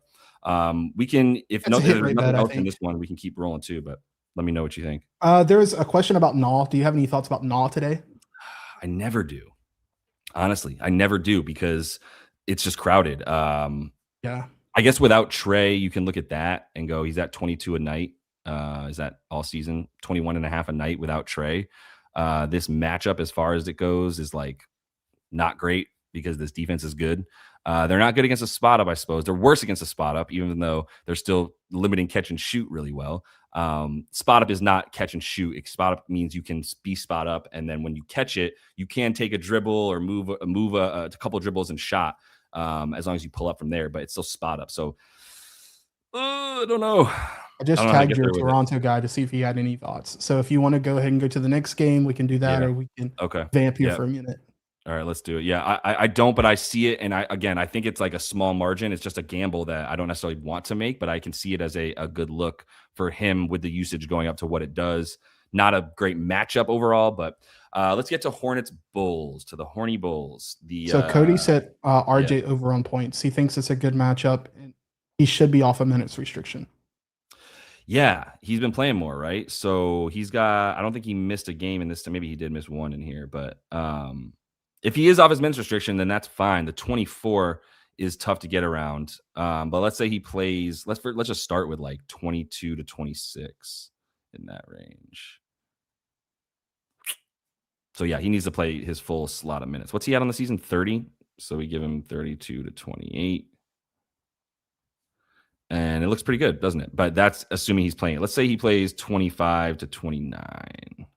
we can, if there's nothing else in this one, we can keep rolling too. But let me know what you think.
There's a question about Naw. Do you have any thoughts about Naw today?
I never do. Honestly, I never do because it's just crowded.
Yeah.
I guess without Trey, you can look at that and go, he's at 22 a night. Is that all season? 21.5 a night without Trey. This matchup, as far as it goes, is like not great because this defense is good. They're not good against a spot up, I suppose. They're worse against a spot up, even though they're still limiting catch and shoot really well. Spot up is not catch and shoot. Spot up means you can be spot up, and then when you catch it, you can take a dribble or move a couple dribbles and shot, as long as you pull up from there. But it's still spot up. So I don't know.
I just
don't know how to
tagged
get
your
there with it.
Toronto guy to see if he had any thoughts. So if you want to go ahead and go to the next game, we can do that,
Yeah.
or we can
Okay.
vamp here
Yeah.
for a minute.
All right, let's do it. Yeah, I don't, but I see it, and I think it's like a small margin. It's just a gamble that I don't necessarily want to make, but I can see it as a good look for him with the usage going up to what it does. Not a great matchup overall, but let's get to Hornets Bulls, to the Horny Bulls.
So Cody said
Yeah.
RJ over on points. He thinks it's a good matchup, and he should be off a minutes restriction.
Yeah, he's been playing more, right? So he's got, I don't think he missed a game in this. Maybe he did miss one in here, but if he is off his minutes restriction, then that's fine. The 24 is tough to get around. But let's say he plays, let's just start with like 22 to 26 in that range. So yeah, he needs to play his full slot of minutes. What's he at on the season? 30. So we give him 32 to 28. And it looks pretty good, doesn't it? But that's assuming he's playing it. Let's say he plays 25 to 29.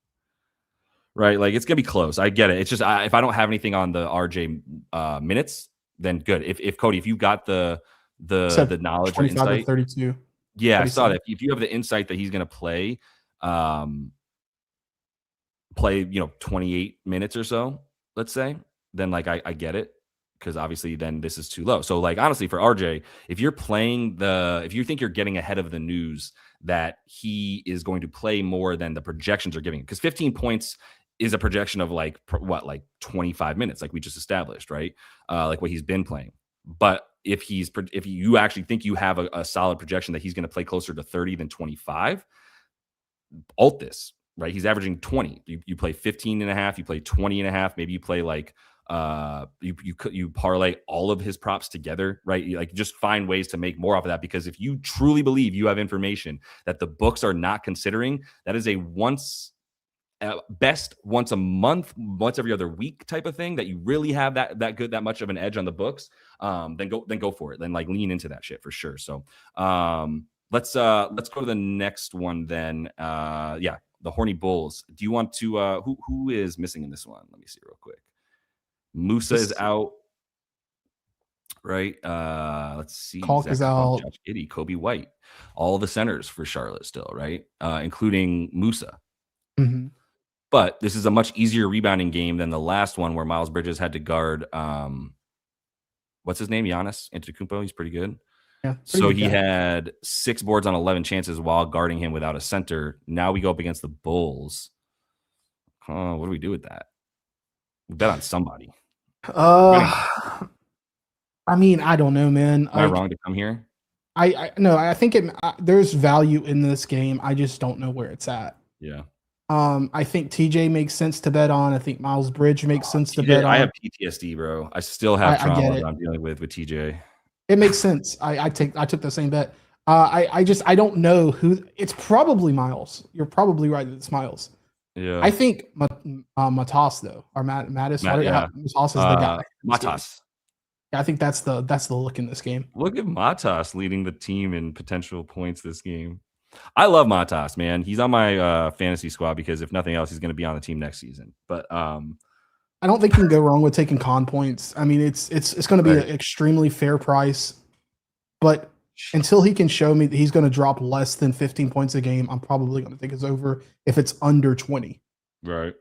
Right? Like, it's going to be close. I get it. It's just, if I don't have anything on the RJ minutes, then good. If Cody, if you got the knowledge or insight.
32.
Yeah, I saw that. If you have the insight that he's going to play 28 minutes or so, let's say, then like I get it. Because obviously then this is too low. So like, honestly, for RJ, if you're playing if you think you're getting ahead of the news that he is going to play more than the projections are giving, because 15 points is a projection of like 25 minutes, like we just established, right? Like what he's been playing. But if you actually think you have a solid projection that he's going to play closer to 30 than 25, alt this, right? He's averaging 20. You play 15 and a half, you play 20 and a half, maybe you play like you parlay all of his props together, right? Like, just find ways to make more off of that, because if you truly believe you have information that the books are not considering, that is a best once a month, once every other week type of thing, that you really have that much of an edge on the books, then go for it. Then like lean into that shit for sure. So let's go to the next one then. The Horny Bulls. Do you want to who is missing in this one? Let me see real quick. Musa is out, right? Let's see.
Kalk is out.
Josh Giddey, Kobe White, all the centers for Charlotte still, right? Including Musa.
Mm-hmm.
But this is a much easier rebounding game than the last one where Miles Bridges had to guard what's his name? Giannis Antetokounmpo. He's pretty good.
Yeah.
So he had 6 boards on 11 chances while guarding him without a center. Now we go up against the Bulls. What do we do with that? We bet on somebody.
I mean, I don't know, man.
Am I wrong to come here?
I think there's value in this game. I just don't know where it's at.
Yeah.
I think TJ makes sense to bet on. I think Miles Bridge makes sense to bet on.
I have PTSD, bro. I still have trauma that I'm dealing with TJ.
It makes sense. I took the same bet. I don't know who. It's probably Miles. You're probably right that it's Miles.
Yeah.
I think Matas though, or Mattis. Matas is the guy.
Matas.
Yeah, I think that's the look in this game.
Look at Matas leading the team in potential points this game. I love Matas, man. He's on my fantasy squad because if nothing else, he's going to be on the team next season. But
I don't think you can go wrong with taking con points. I mean, it's going to be an extremely fair price, but until he can show me that he's going to drop less than 15 points a game, I'm probably going to think it's over if it's under 20.
Right.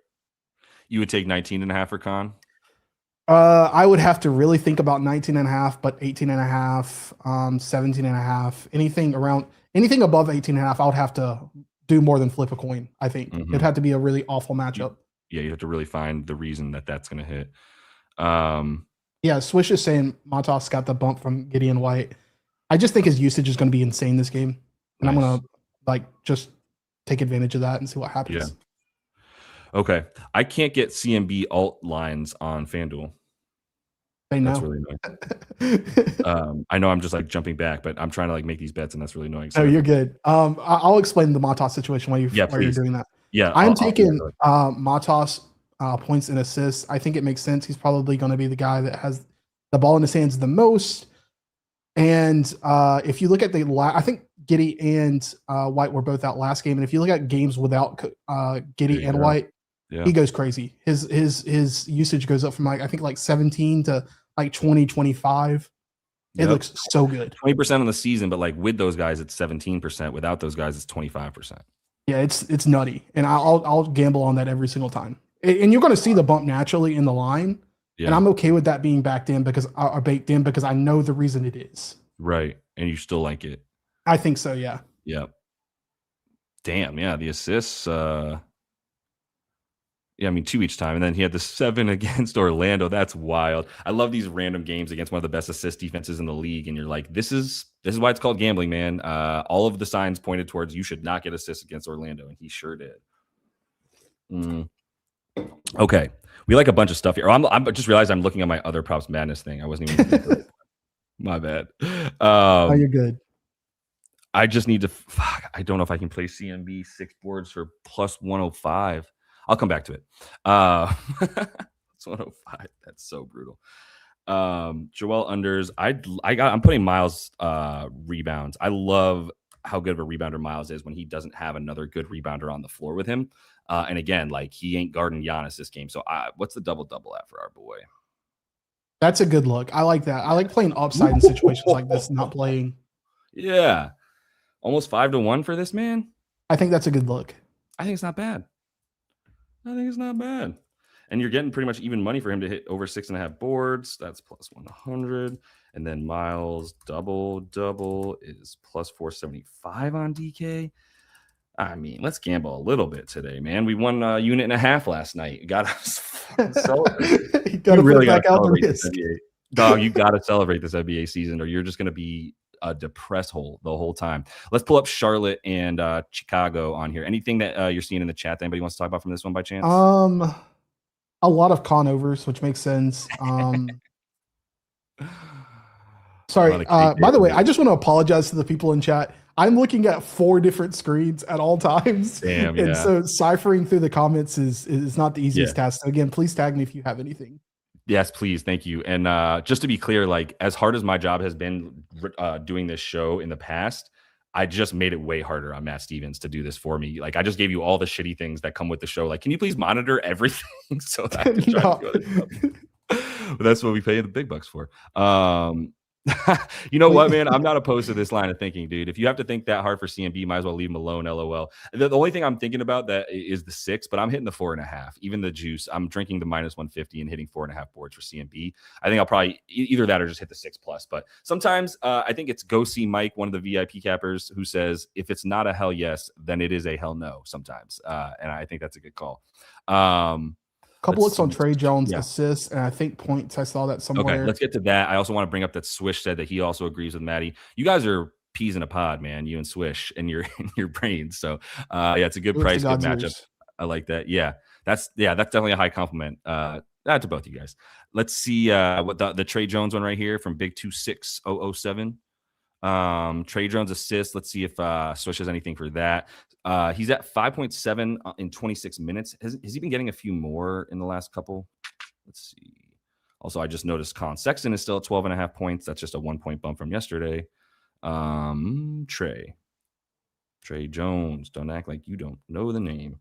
You would take 19.5 for con?
I would have to really think about 19.5, but 18.5, 17.5, anything above 18.5, I would have to do more than flip a coin. I think it'd have to be a really awful matchup.
Yeah, you have to really find the reason that's going to hit.
Yeah, Swish is saying Matas got the bump from Gideon White. I just think his usage is going to be insane this game, and I'm going to just take advantage of that and see what happens.
Yeah. Okay, I can't get CMB alt lines on FanDuel.
I know.
That's really annoying. I know I'm just jumping back, but I'm trying to make these bets, and that's really annoying.
So you're good. I'll explain the Matas situation while you're doing that.
Yeah,
I'm taking Matas points and assists. I think it makes sense. He's probably going to be the guy that has the ball in his hands the most. And if you look at I think Giddey and White were both out last game. And if you look at games without Giddey and White, he goes crazy. His usage goes up from I think 17 to 20, 25. It
Yep.
looks so good.
20% on the season, but like with those guys, it's 17%. Without those guys, it's 25%.
Yeah, it's nutty, and I'll gamble on that every single time. And you're going to see the bump naturally in the line, and
Yeah.
I'm okay with that being backed in because or baked in because I know the reason it is.
Right. And you still like it.
I think so. Yeah.
Yep. Damn. Yeah. The assists. Yeah, I mean, 2 each time. And then he had the 7 against Orlando. That's wild. I love these random games against one of the best assist defenses in the league. And you're like, this is why it's called gambling, man. All of the signs pointed towards you should not get assists against Orlando. And he sure did. Okay. We like a bunch of stuff here. I'm just realized I'm looking at my other props madness thing. I wasn't even my bad.
Oh, you're good.
I just need to I don't know if I can play CMB 6 boards for plus 105. I'll come back to it. It's 105. That's so brutal. Joel unders. I'm putting Miles rebounds. I love how good of a rebounder Miles is when he doesn't have another good rebounder on the floor with him. And again, like he ain't guarding Giannis this game. So what's the double-double at for our boy?
That's a good look. I like that. I like playing upside in situations like this, not playing.
Yeah. Almost 5-1 for this man.
I think that's a good look.
I think it's not bad. And you're getting pretty much even money for him to hit over 6.5 boards. That's plus 100. And then Miles double is plus 475 on DK. I mean, let's gamble a little bit today, man. We won a unit and a half last night. You got to celebrate.
You really got to celebrate
this NBA. Dog, you got to celebrate this NBA season, or you're just going to be a depressed hole the whole time. Let's pull up Charlotte and Chicago on here. Anything that you're seeing in the chat that anybody wants to talk about from this one by chance?
A lot of conovers, which makes sense. Sorry. By the way, I just want to apologize to the people in chat. I'm looking at 4 different screens at all times.
Damn,
and so ciphering through the comments is not the easiest task. So again, please tag me if you have anything.
Yes, please. Thank you. And just to be clear, like as hard as my job has been doing this show in the past, I just made it way harder on Matt Stevens to do this for me. Like I just gave you all the shitty things that come with the show. Like, can you please monitor everything so that I can try to go to that's what we pay the big bucks for. You know what, man? I'm not opposed to this line of thinking, dude. If you have to think that hard for CMB, might as well leave him alone. LOL. The only thing I'm thinking about that is the 6, but I'm hitting the 4.5. Even the juice, I'm drinking the minus 150 and hitting 4.5 boards for CMB. I think I'll probably either that or just hit the 6+. But sometimes I think it's go see Mike, one of the VIP cappers, who says if it's not a hell yes, then it is a hell no. Sometimes, and I think that's a good call.
Couple looks on Trey Jones assists, and I think points. I saw that somewhere.
Okay, let's get to that. I also want to bring up that Swish said that he also agrees with Maddie. You guys are peas in a pod, man. You and Swish and your brains. So yeah, it's a good price, good matchup. I like that. Yeah, that's definitely a high compliment. To both you guys. Let's see what the Trey Jones one right here from Big 26007. Trey Jones assist. Let's see if Swish has anything for that. He's at 5.7 in 26 minutes. Has he been getting a few more in the last couple? Let's see. Also, I just noticed Colin Sexton is still at 12.5 points. That's just a 1-point bump from yesterday. Trey Jones. Don't act like you don't know the name.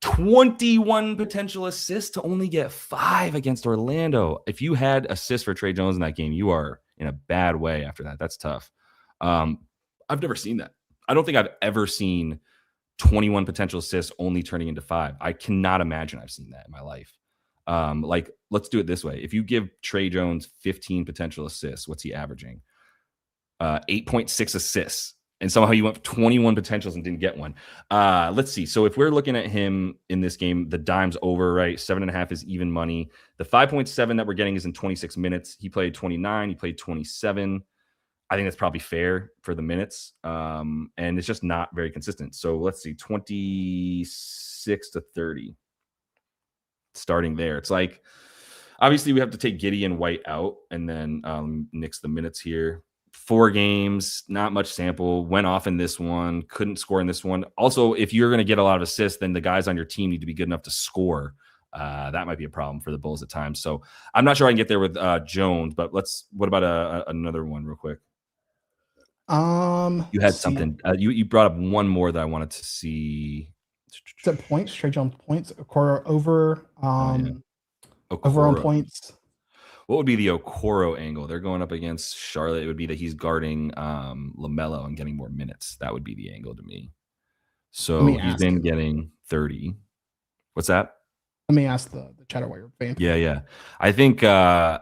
21 potential assists to only get 5 against Orlando. If you had assists for Trey Jones in that game, you are in a bad way after that. That's tough. I've never seen that. I don't think I've ever seen 21 potential assists only turning into 5. I cannot imagine I've seen that in my life. Like, let's do it this way. If you give Trey Jones 15 potential assists, what's he averaging? 8.6 assists. And somehow you went 21 potentials and didn't get one. Let's see. So if we're looking at him in this game, the dime's over, right? 7.5 is even money. The 5.7 that we're getting is in 26 minutes. He played 29. He played 27. I think that's probably fair for the minutes. And it's just not very consistent. So let's see, 26 to 30. Starting there. It's like, obviously we have to take Giddey and White out and then nix the minutes here. 4 games, not much sample, went off in this one, couldn't score in this one. Also, if you're going to get a lot of assists, then the guys on your team need to be good enough to score. That might be a problem for the Bulls at times. So I'm not sure I can get there with Jones, but what about another one real quick? You had something. You brought up one more that I wanted to see.
Is it points? Trey Jones points. Okoro over. Over on points.
What would be the Okoro angle? They're going up against Charlotte. It would be that he's guarding LaMelo and getting more minutes. That would be the angle to me.
Let
So
me
he's
ask.
been getting 30. What's that?
Let me ask the chatter while you're paying.
Yeah. I think the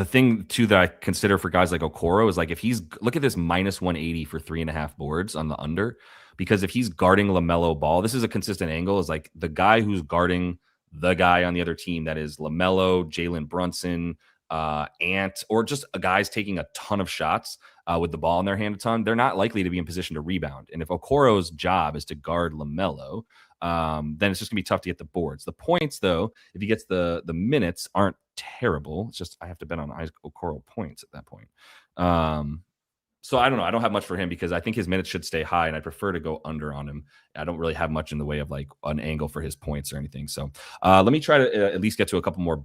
thing too that I consider for guys like Okoro is like if he's look at this minus 180 for 3.5 boards on the under, because if he's guarding LaMelo Ball, this is a consistent angle. Is like the guy who's guarding the guy on the other team that is LaMelo, Jalen Brunson, Ant, or just a guy's taking a ton of shots with the ball in their hand a ton. They're not likely to be in position to rebound. And if Okoro's job is to guard LaMelo, then it's just gonna be tough to get the boards. The points, though, if he gets the minutes, aren't terrible. It's just I have to bet on Okoro points at that point. So I don't know. I don't have much for him because I think his minutes should stay high, and I prefer to go under on him. I don't really have much in the way of like an angle for his points or anything. So let me try to at least get to a couple more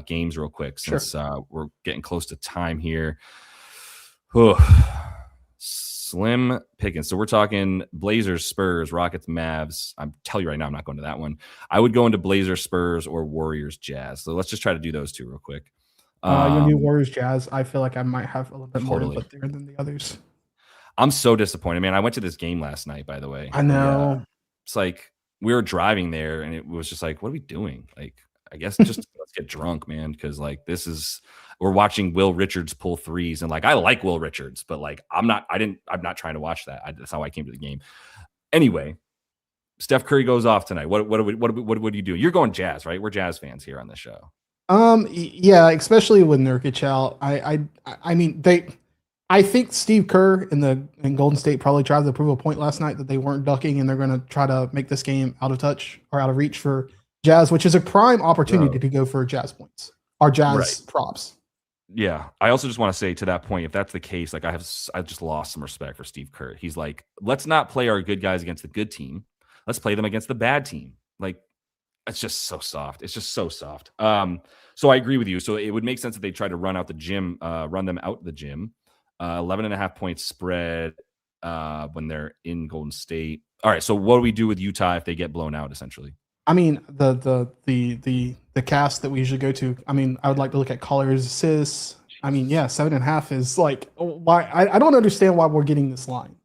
games real quick since we're getting close to time here. Slim pickings. So we're talking Blazers, Spurs, Rockets, Mavs. I'm telling you right now, I'm not going to that one. I would go into Blazers, Spurs, or Warriors, Jazz. So let's just try to do those two real quick.
Your new Warriors, Jazz. I feel like I might have a little bit more input there than the others.
I'm so disappointed, man. I went to this game last night, by the way.
I know.
It's like we were driving there, and it was just like, what are we doing? Like, I guess just let's get drunk, man, because like we're watching Will Richards pull threes, and like I like Will Richards, but like I'm not trying to watch that. That's how I came to the game. Anyway, Steph Curry goes off tonight. What do you do? You're going Jazz, right? We're Jazz fans here on this show.
Yeah, especially with Nurkic out. I mean I think Steve Kerr in Golden State probably tried to prove a point last night that they weren't ducking, and they're going to try to make this game out of touch or out of reach for Jazz, which is a prime opportunity to go for Jazz points or Jazz props.
Yeah. I also just want to say to that point, if that's the case, like I just lost some respect for Steve Kerr. He's like, let's not play our good guys against the good team. Let's play them against the bad team. Like, it's just so soft. It's just so soft. So I agree with you. So it would make sense that they try to run them out the gym. 11.5 points spread when they're in Golden State. All right. So what do we do with Utah if they get blown out, essentially?
I mean, the cast that we usually go to. I mean, I would like to look at Collier's assists. I mean, yeah, 7.5 is like why I don't understand why we're getting this line.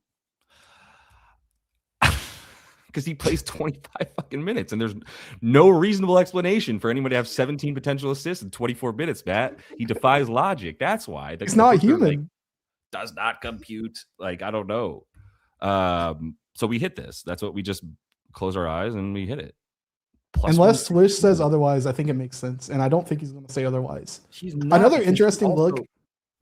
Because he plays 25 fucking minutes, and there's no reasonable explanation for anyone to have 17 potential assists in 24 minutes, Matt. He defies logic. That's why.
It's not human.
Like, does not compute. Like, I don't know. So we hit this. That's what we just close our eyes and we hit it.
Unless Swish says otherwise, I think it makes sense. And I don't think he's going to say otherwise. Another interesting look.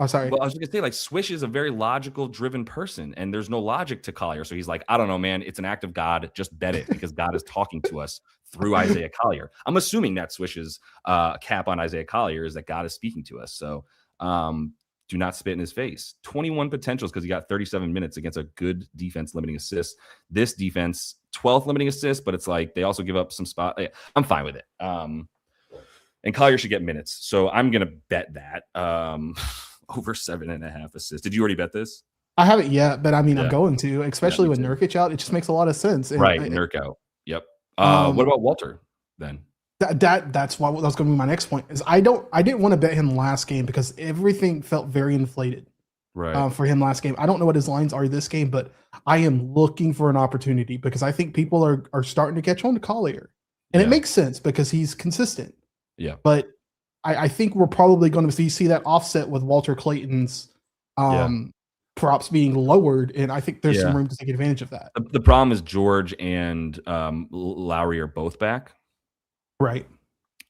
Oh, sorry.
Well, I was going to say, like, Swish is a very logical driven person, and there's no logic to Collier. So he's like, I don't know, man. It's an act of God. Just bet it because God is talking to us through Isaiah Collier. I'm assuming that Swish's cap on Isaiah Collier is that God is speaking to us. So do not spit in his face. 21 potentials because he got 37 minutes against a good defense limiting assists. This defense, 12th limiting assists, but it's like they also give up some spot. I'm fine with it. And Collier should get minutes. So I'm going to bet that. Over 7.5 assists. Did you already bet this?
I haven't yet, but I mean, I'm going to, especially with Nurkic out. It just makes a lot of sense. And
right, Nurk out. Yep. What about Walter then?
That's why that was going to be my next point. Is I didn't want to bet him last game because everything felt very inflated.
Right.
For him last game. I don't know what his lines are this game, but I am looking for an opportunity because I think people are starting to catch on to Collier, and it makes sense because he's consistent.
Yeah.
But I think we're probably going to see that offset with Walter Clayton's props being lowered, and I think there's some room to take advantage of that.
The problem is George and Lowry are both back.
Right.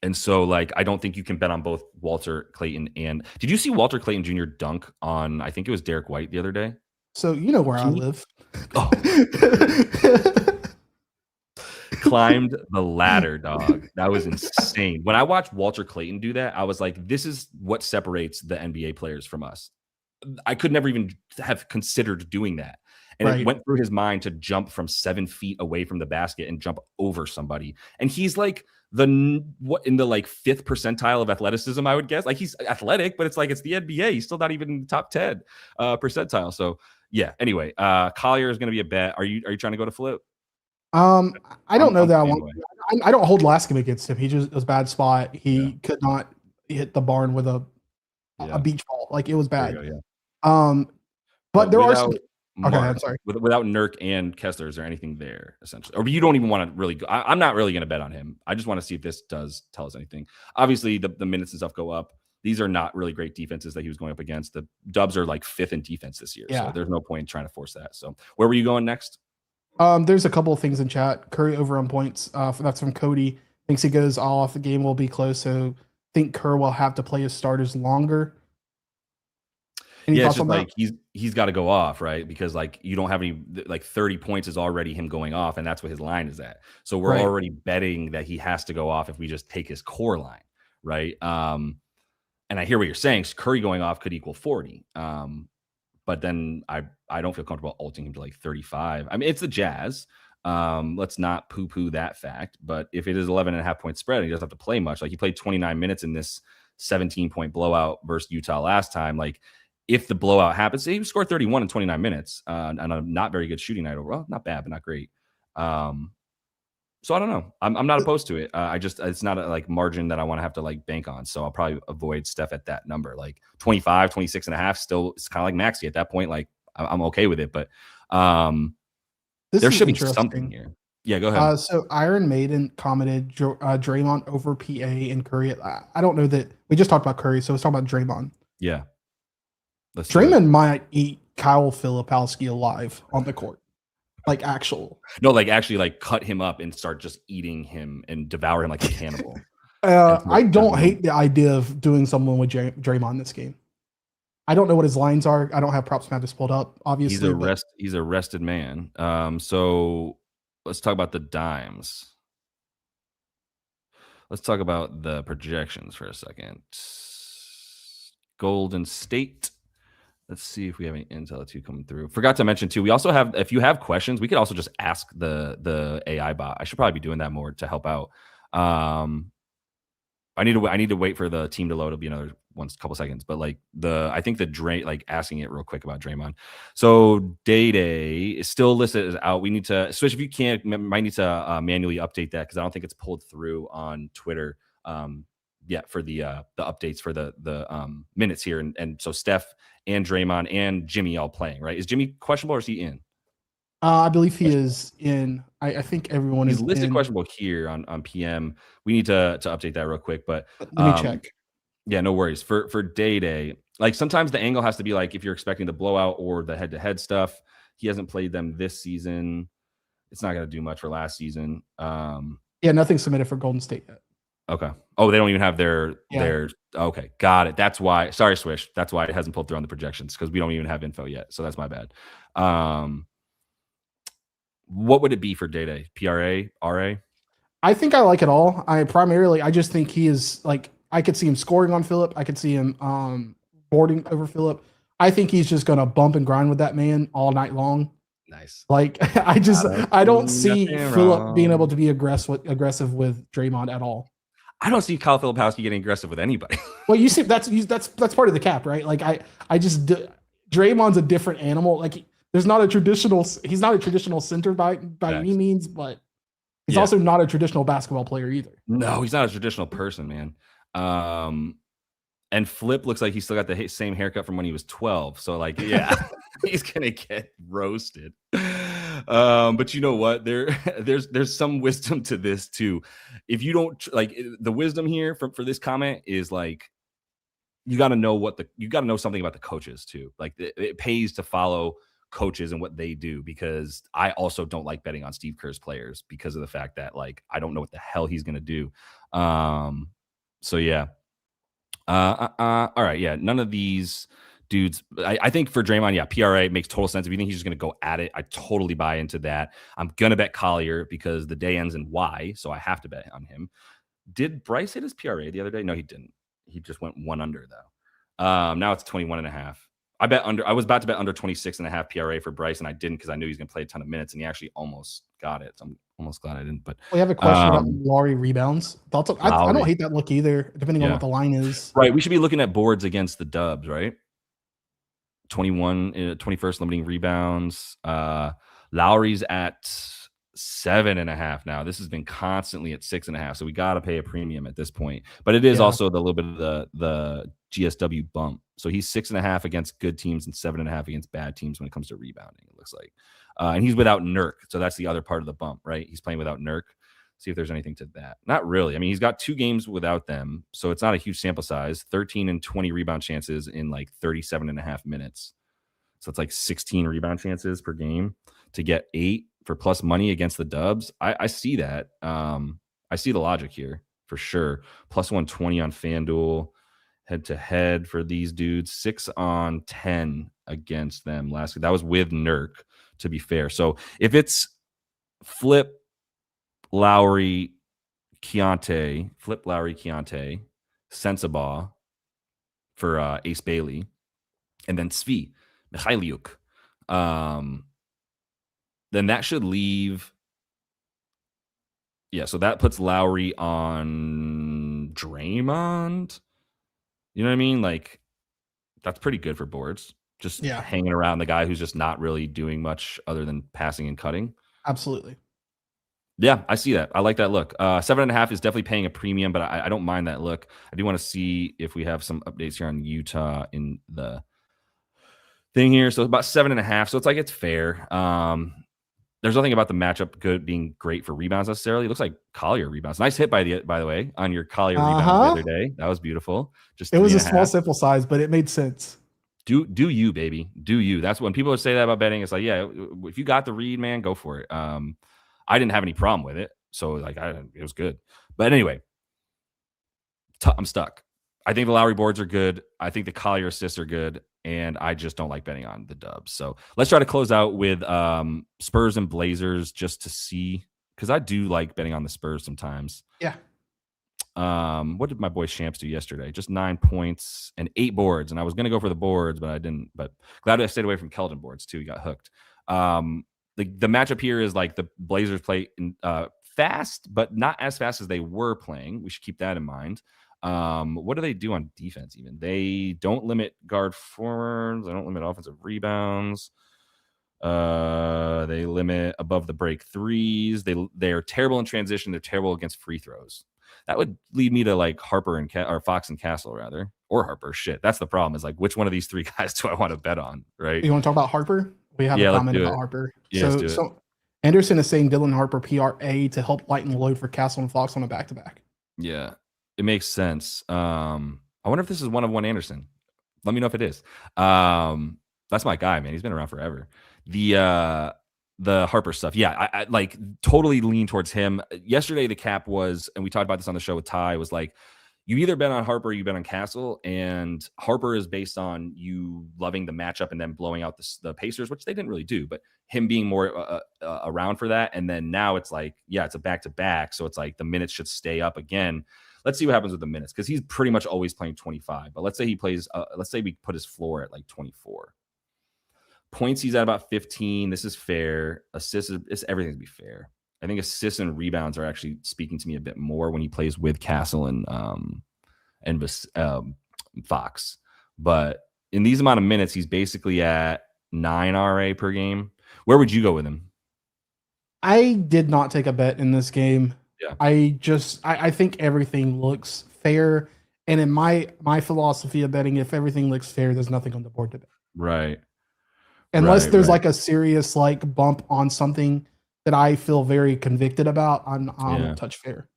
And so, like, I don't think you can bet on both Walter Clayton and... Did you see Walter Clayton Jr. dunk on, I think it was Derek White the other day?
So, you know where I live.
Oh. Climbed the ladder, dog. That was insane. When I watched Walter Clayton do that, I was like, this is what separates the NBA players from us. I could never even have considered doing that. And it went through his mind to jump from 7 feet away from the basket and jump over somebody. And he's like in the like 5th percentile of athleticism, I would guess. Like, he's athletic, but it's like it's the NBA. He's still not even in the top 10 percentile. So yeah. Anyway, Collier is going to be a bet. Are you trying to go to flip?
I don't know that I want. I don't hold last game against him. He just was a bad spot. He could not hit the barn with a a beach ball. Like, it was
There you
bad.
go, yeah.
But there are some. Okay, I'm
Mark,
sorry.
without Nurk and Kessler, is there anything there essentially? Or you don't even want to really go. I'm not really going to bet on him. I just want to see if this does tell us anything. Obviously, the minutes and stuff go up. These are not really great defenses that he was going up against. The Dubs are like 5th in defense this year, so there's no point in trying to force that. So where were you going next?
There's a couple of things in chat. Curry over on points. That's from Cody. Thinks he goes off. The game will be close, so think Kerr will have to play his starters longer.
Any it's just like he's got to go off, right? Because like you don't have any, like 30 points is already him going off, and that's what his line is at. So we're already betting that he has to go off if we just take his core line, right? And I hear what you're saying. Curry going off could equal 40. But then I don't feel comfortable ulting him to like 35. I mean, it's the Jazz. Let's not poo-poo that fact. But if it is 11.5 point spread and he doesn't have to play much, like he played 29 minutes in this 17-point blowout versus Utah last time, like if the blowout happens, he scored 31 in 29 minutes on a not very good shooting night overall. Not bad, but not great. So I don't know. I'm not opposed to it. It's not a like margin that I want to have to like bank on. So I'll probably avoid Steph at that number, like 25, 26 and a half. Still, it's kind of like Maxey at that point. Like I'm okay with it, but there should be something here. Yeah, go ahead.
So Iron Maiden commented Draymond over PA and Curry. I don't know that we just talked about Curry, so let's talk about Draymond.
Yeah.
Draymond might eat Kyle Filipowski alive on the court. Like actually
cut him up and start just eating him and devour him like a cannibal.
I don't hate the idea of doing something with Draymond this game. I don't know what his lines are. I don't have props matches pulled up. Obviously,
he's a rested man. So let's talk about the dimes. Let's talk about the projections for a second. Golden State. Let's see if we have any intel too coming through. Forgot to mention too, we also have, if you have questions, we could also just ask the AI bot. I should probably be doing that more to help out. I need to wait for the team to load. It'll be another couple seconds. But like I think asking it real quick about Draymond. So Day is still listed as out. We need to switch if you can't. Might need to manually update that because I don't think it's pulled through on Twitter. For the updates for the minutes here, and so Steph and Draymond and Jimmy all playing, right? Is Jimmy questionable or is he in?
I believe he is in. I think everyone is
listed questionable here on PM. We need to update that real quick, but
let me check.
Yeah, no worries. For Day, like sometimes the angle has to be like if you're expecting the blowout or the head-to-head stuff. He hasn't played them this season. It's not going to do much for last season.
Nothing submitted for Golden State yet.
Okay. Oh, they don't even have their okay. Got it. That's why. Sorry, Swish. That's why it hasn't pulled through on the projections because we don't even have info yet. So that's my bad. What would it be for Day? PRA, RA?
I think I like it all. I just think he is like I could see him scoring on Phillip. I could see him boarding over Phillip. I think he's just gonna bump and grind with that man all night long.
Nice.
Like I don't see Phillip being able to be aggressive with Draymond at all.
I don't see Kyle Filipowski getting aggressive with anybody.
Well, you see, that's part of the cap, right? Like Draymond's a different animal. Like he's not a traditional center by any means, but he's also not a traditional basketball player either.
No, he's not a traditional person, man. And Flip looks like he's still got the same haircut from when he was 12. So like, yeah, he's gonna get roasted. But you know what? There's some wisdom to this too. If you don't like the wisdom here for this comment is like you got to know something about the coaches too. Like it pays to follow coaches and what they do because I also don't like betting on Steve Kerr's players because of the fact that like I don't know what the hell he's gonna do. So yeah. All right, yeah. None of these dudes. I think for Draymond, PRA makes total sense. If you think he's just gonna go at it, I totally buy into that. I'm gonna bet Collier because the day ends in Y, so I have to bet on him. Did Bryce hit his PRA the other day? No, he didn't. He just went one under though. Now it's 21.5. I was about to bet under 26.5 PRA for Bryce, and I didn't because I knew he was gonna play a ton of minutes, and he actually almost got it. So I'm almost glad I didn't. But
we have a question about Lowry rebounds. Thoughts? I don't hate that look either, depending on what the line is.
Right. We should be looking at boards against the Dubs, right? 21st limiting rebounds. Lowry's at 7.5 now. This has been constantly at 6.5. So we got to pay a premium at this point. But it is also the little bit of the GSW bump. So he's 6.5 against good teams and 7.5 against bad teams when it comes to rebounding, it looks like. And he's without Nurk. So that's the other part of the bump, right? He's playing without Nurk. See if there's anything to that. Not really. I mean, he's got 2 games without them. So it's not a huge sample size. 13 and 20 rebound chances in like 37.5 minutes. So it's like 16 rebound chances per game to get 8 for plus money against the Dubs. I see that. I see the logic here for sure. Plus 120 on FanDuel head to head for these dudes. 6 on 10 against them last week. That was with Nurk, to be fair. So if it's Flip, Lowry, Keontae, Sensabaugh for Ace Bailey, and then Svi, Mikhailiuk, then that should leave. Yeah, so that puts Lowry on Draymond. You know what I mean? Like, that's pretty good for boards. Just hanging around the guy who's just not really doing much other than passing and cutting.
Absolutely.
Yeah, I see that. I like that look. 7.5 is definitely paying a premium, but I don't mind that look. I do want to see if we have some updates here on Utah in the thing here. So about 7.5. So it's like it's fair. There's nothing about the matchup being great for rebounds necessarily. It looks like Collier rebounds. Nice hit by the way on your Collier rebound the other day. That was beautiful. Just
it was a small sample size, but it made sense.
Do you, baby? Do you? That's when people say that about betting. It's like, yeah, if you got the read, man, go for it. I didn't have any problem with it, so like it was good. But anyway, I'm stuck. I think the Lowry boards are good. I think the Collier assists are good, and I just don't like betting on the Dubs. So let's try to close out with Spurs and Blazers just to see, because I do like betting on the Spurs sometimes.
Yeah.
What did my boy Shamps do yesterday? Just 9 points and 8 boards, and I was going to go for the boards, but I didn't. But glad I stayed away from Keldon boards too. He got hooked. The matchup here is like the Blazers play fast, but not as fast as they were playing. We should keep that in mind. What do they do on defense even? They don't limit guard forwards. They don't limit offensive rebounds. They limit above the break threes. They are terrible in transition. They're terrible against free throws. That would lead me to like Harper and or Fox and Castle rather, or Harper. Shit, that's the problem. Is like which one of these 3 guys do I want to bet on? Right?
You want to talk about Harper? We have a comment about Harper.
Yeah,
so Anderson is saying Dylan Harper PRA to help lighten the load for Castle and Fox on a back-to-back.
Yeah, it makes sense. I wonder if this is one of one Anderson. Let me know if it is. That's my guy, man. He's been around forever. The Harper stuff. Yeah, I like totally lean towards him. Yesterday, the cap was, and we talked about this on the show with Ty, was like, you either bet on Harper or you bet on Castle, and Harper is based on you loving the matchup and then blowing out the Pacers, which they didn't really do, but him being more around for that. And then now it's like, yeah, it's a back-to-back, so it's like the minutes should stay up again. Let's see what happens with the minutes, because he's pretty much always playing 25. But let's say he plays, let's say we put his floor at like 24. Points, he's at about 15. This is fair. Assists, everything's be fair. I think assists and rebounds are actually speaking to me a bit more when he plays with Castle and Fox. But in these amount of minutes, he's basically at 9 RA per game. Where would you go with him?
I did not take a bet in this game.
Yeah.
I think everything looks fair. And in my philosophy of betting, if everything looks fair, there's nothing on the board to bet.
Right.
Unless there's like a serious like bump on something that I feel very convicted about, I'll touch fair.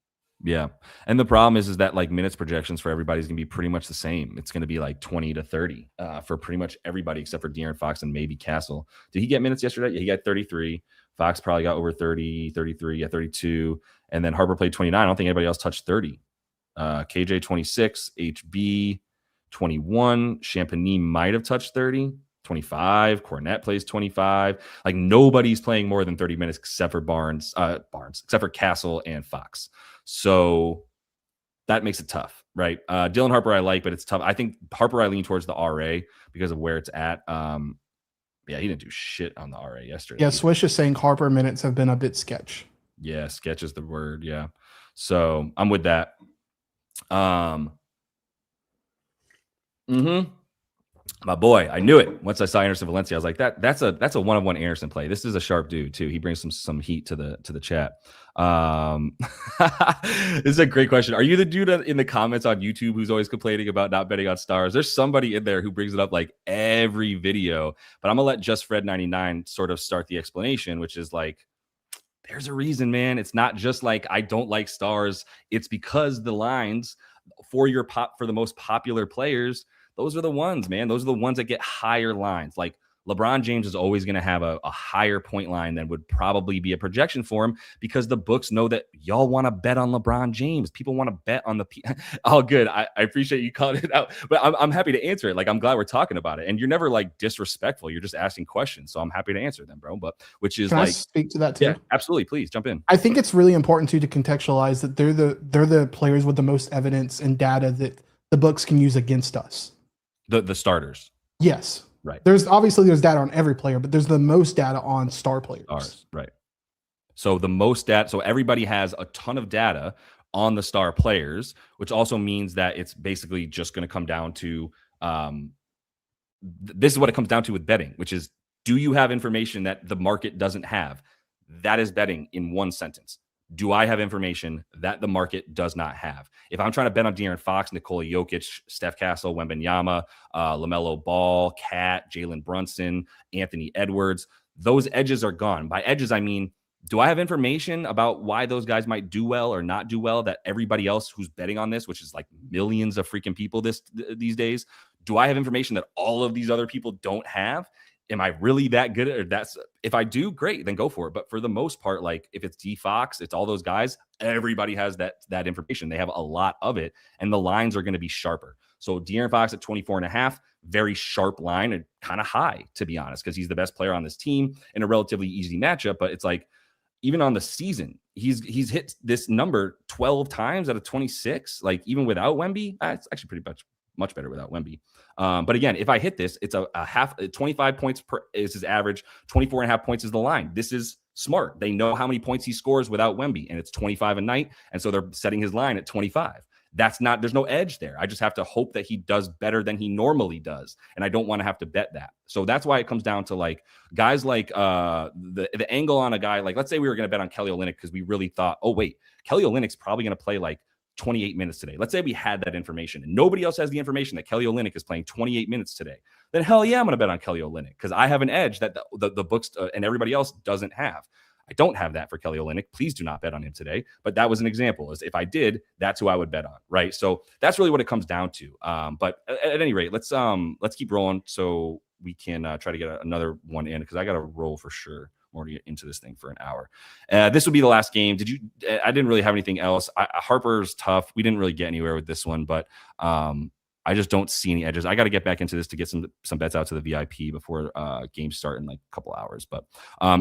Yeah. And the problem is that like minutes projections for everybody's going to be pretty much the same. It's going to be like 20 to 30 for pretty much everybody except for De'Aaron Fox and maybe Castle. Did he get minutes yesterday? Yeah, he got 33. Fox probably got over 30, 33, 32. And then Harper played 29. I don't think anybody else touched 30. KJ 26, HB 21. Champagny might have touched 30. 25. Cornette plays 25. Like nobody's playing more than 30 minutes except for Barnes, except for Castle and Fox. So that makes it tough, right? Dylan Harper I like, but it's tough. I think Harper I lean towards the RA because of where it's at. Yeah, he didn't do shit on the RA yesterday.
Yeah, Swish is saying Harper minutes have been a bit sketch.
Yeah, sketch is the word. Yeah. So I'm with that. My boy, I knew it. Once I saw Anderson Valencia, I was like, that's a one-on-one Anderson play. This is a sharp dude too. He brings some heat to the chat. This is a great question. Are you the dude in the comments on YouTube who's always complaining about not betting on stars? There's somebody in there who brings it up like every video, but I'm gonna let Just Fred 99 sort of start the explanation, which is like, there's a reason, man. It's not just like I don't like stars. It's because the lines for the most popular players, those are the ones, man. Those are the ones that get higher lines. Like LeBron James is always going to have a higher point line than would probably be a projection for him because the books know that y'all want to bet on LeBron James. People want to bet on oh, good. I appreciate you calling it out, but I'm happy to answer it. Like, I'm glad we're talking about it. And you're never like disrespectful. You're just asking questions. So I'm happy to answer them, bro. But which is
Can I
like,
speak to that too?
yeah, absolutely. Please jump in.
I think it's really important to contextualize that they're the players with the most evidence and data that the books can use against us.
The starters.
Yes.
Right.
There's data on every player, but there's the most data on star players.
Stars, right. So the most data, so everybody has a ton of data on the star players, which also means that it's basically just going to come down to this is what it comes down to with betting, which is, do you have information that the market doesn't have? That is betting in one sentence. Do I have information that the market does not have? If I'm trying to bet on De'Aaron Fox, Nikola Jokic, Steph Castle, Wembanyama, LaMelo Ball, Cat, Jalen Brunson, Anthony Edwards, those edges are gone. By edges, I mean, do I have information about why those guys might do well or not do well that everybody else who's betting on this, which is like millions of freaking people these days, do I have information that all of these other people don't have? Am I really that good at it? If I do, great, then go for it. But for the most part, like if it's D Fox, it's all those guys, everybody has that information. They have a lot of it, and the lines are going to be sharper. So De'Aaron Fox at 24.5, very sharp line and kind of high, to be honest, because he's the best player on this team in a relatively easy matchup. But it's like, even on the season, he's hit this number 12 times out of 26. Like, even without Wemby, it's actually pretty much better without Wemby. But again, if I hit this, it's a half, 25 points per is his average, 24.5 points is the line. This is smart. They know how many points he scores without Wemby, and it's 25 a night. And so they're setting his line at 25. There's no edge there. I just have to hope that he does better than he normally does. And I don't want to have to bet that. So that's why it comes down to like guys like the angle on a guy, like, let's say we were going to bet on Kelly Olynyk because we really thought, oh wait, Kelly Olynyk's probably going to play like 28 minutes today. Let's say we had that information and nobody else has the information that Kelly Olynyk is playing 28 minutes today. Then hell yeah, I'm going to bet on Kelly Olynyk because I have an edge that the books and everybody else doesn't have. I don't have that for Kelly Olynyk. Please do not bet on him today. But that was an example. Is if I did, that's who I would bet on, right? So that's really what it comes down to. But at any rate, let's keep rolling so we can try to get another one in because I got to roll for sure. More to get into this thing for an hour. This would be the last game. I didn't really have anything else. Harper's tough. We didn't really get anywhere with this one, but I just don't see any edges. I got to get back into this to get some bets out to the VIP before games start in like a couple hours. But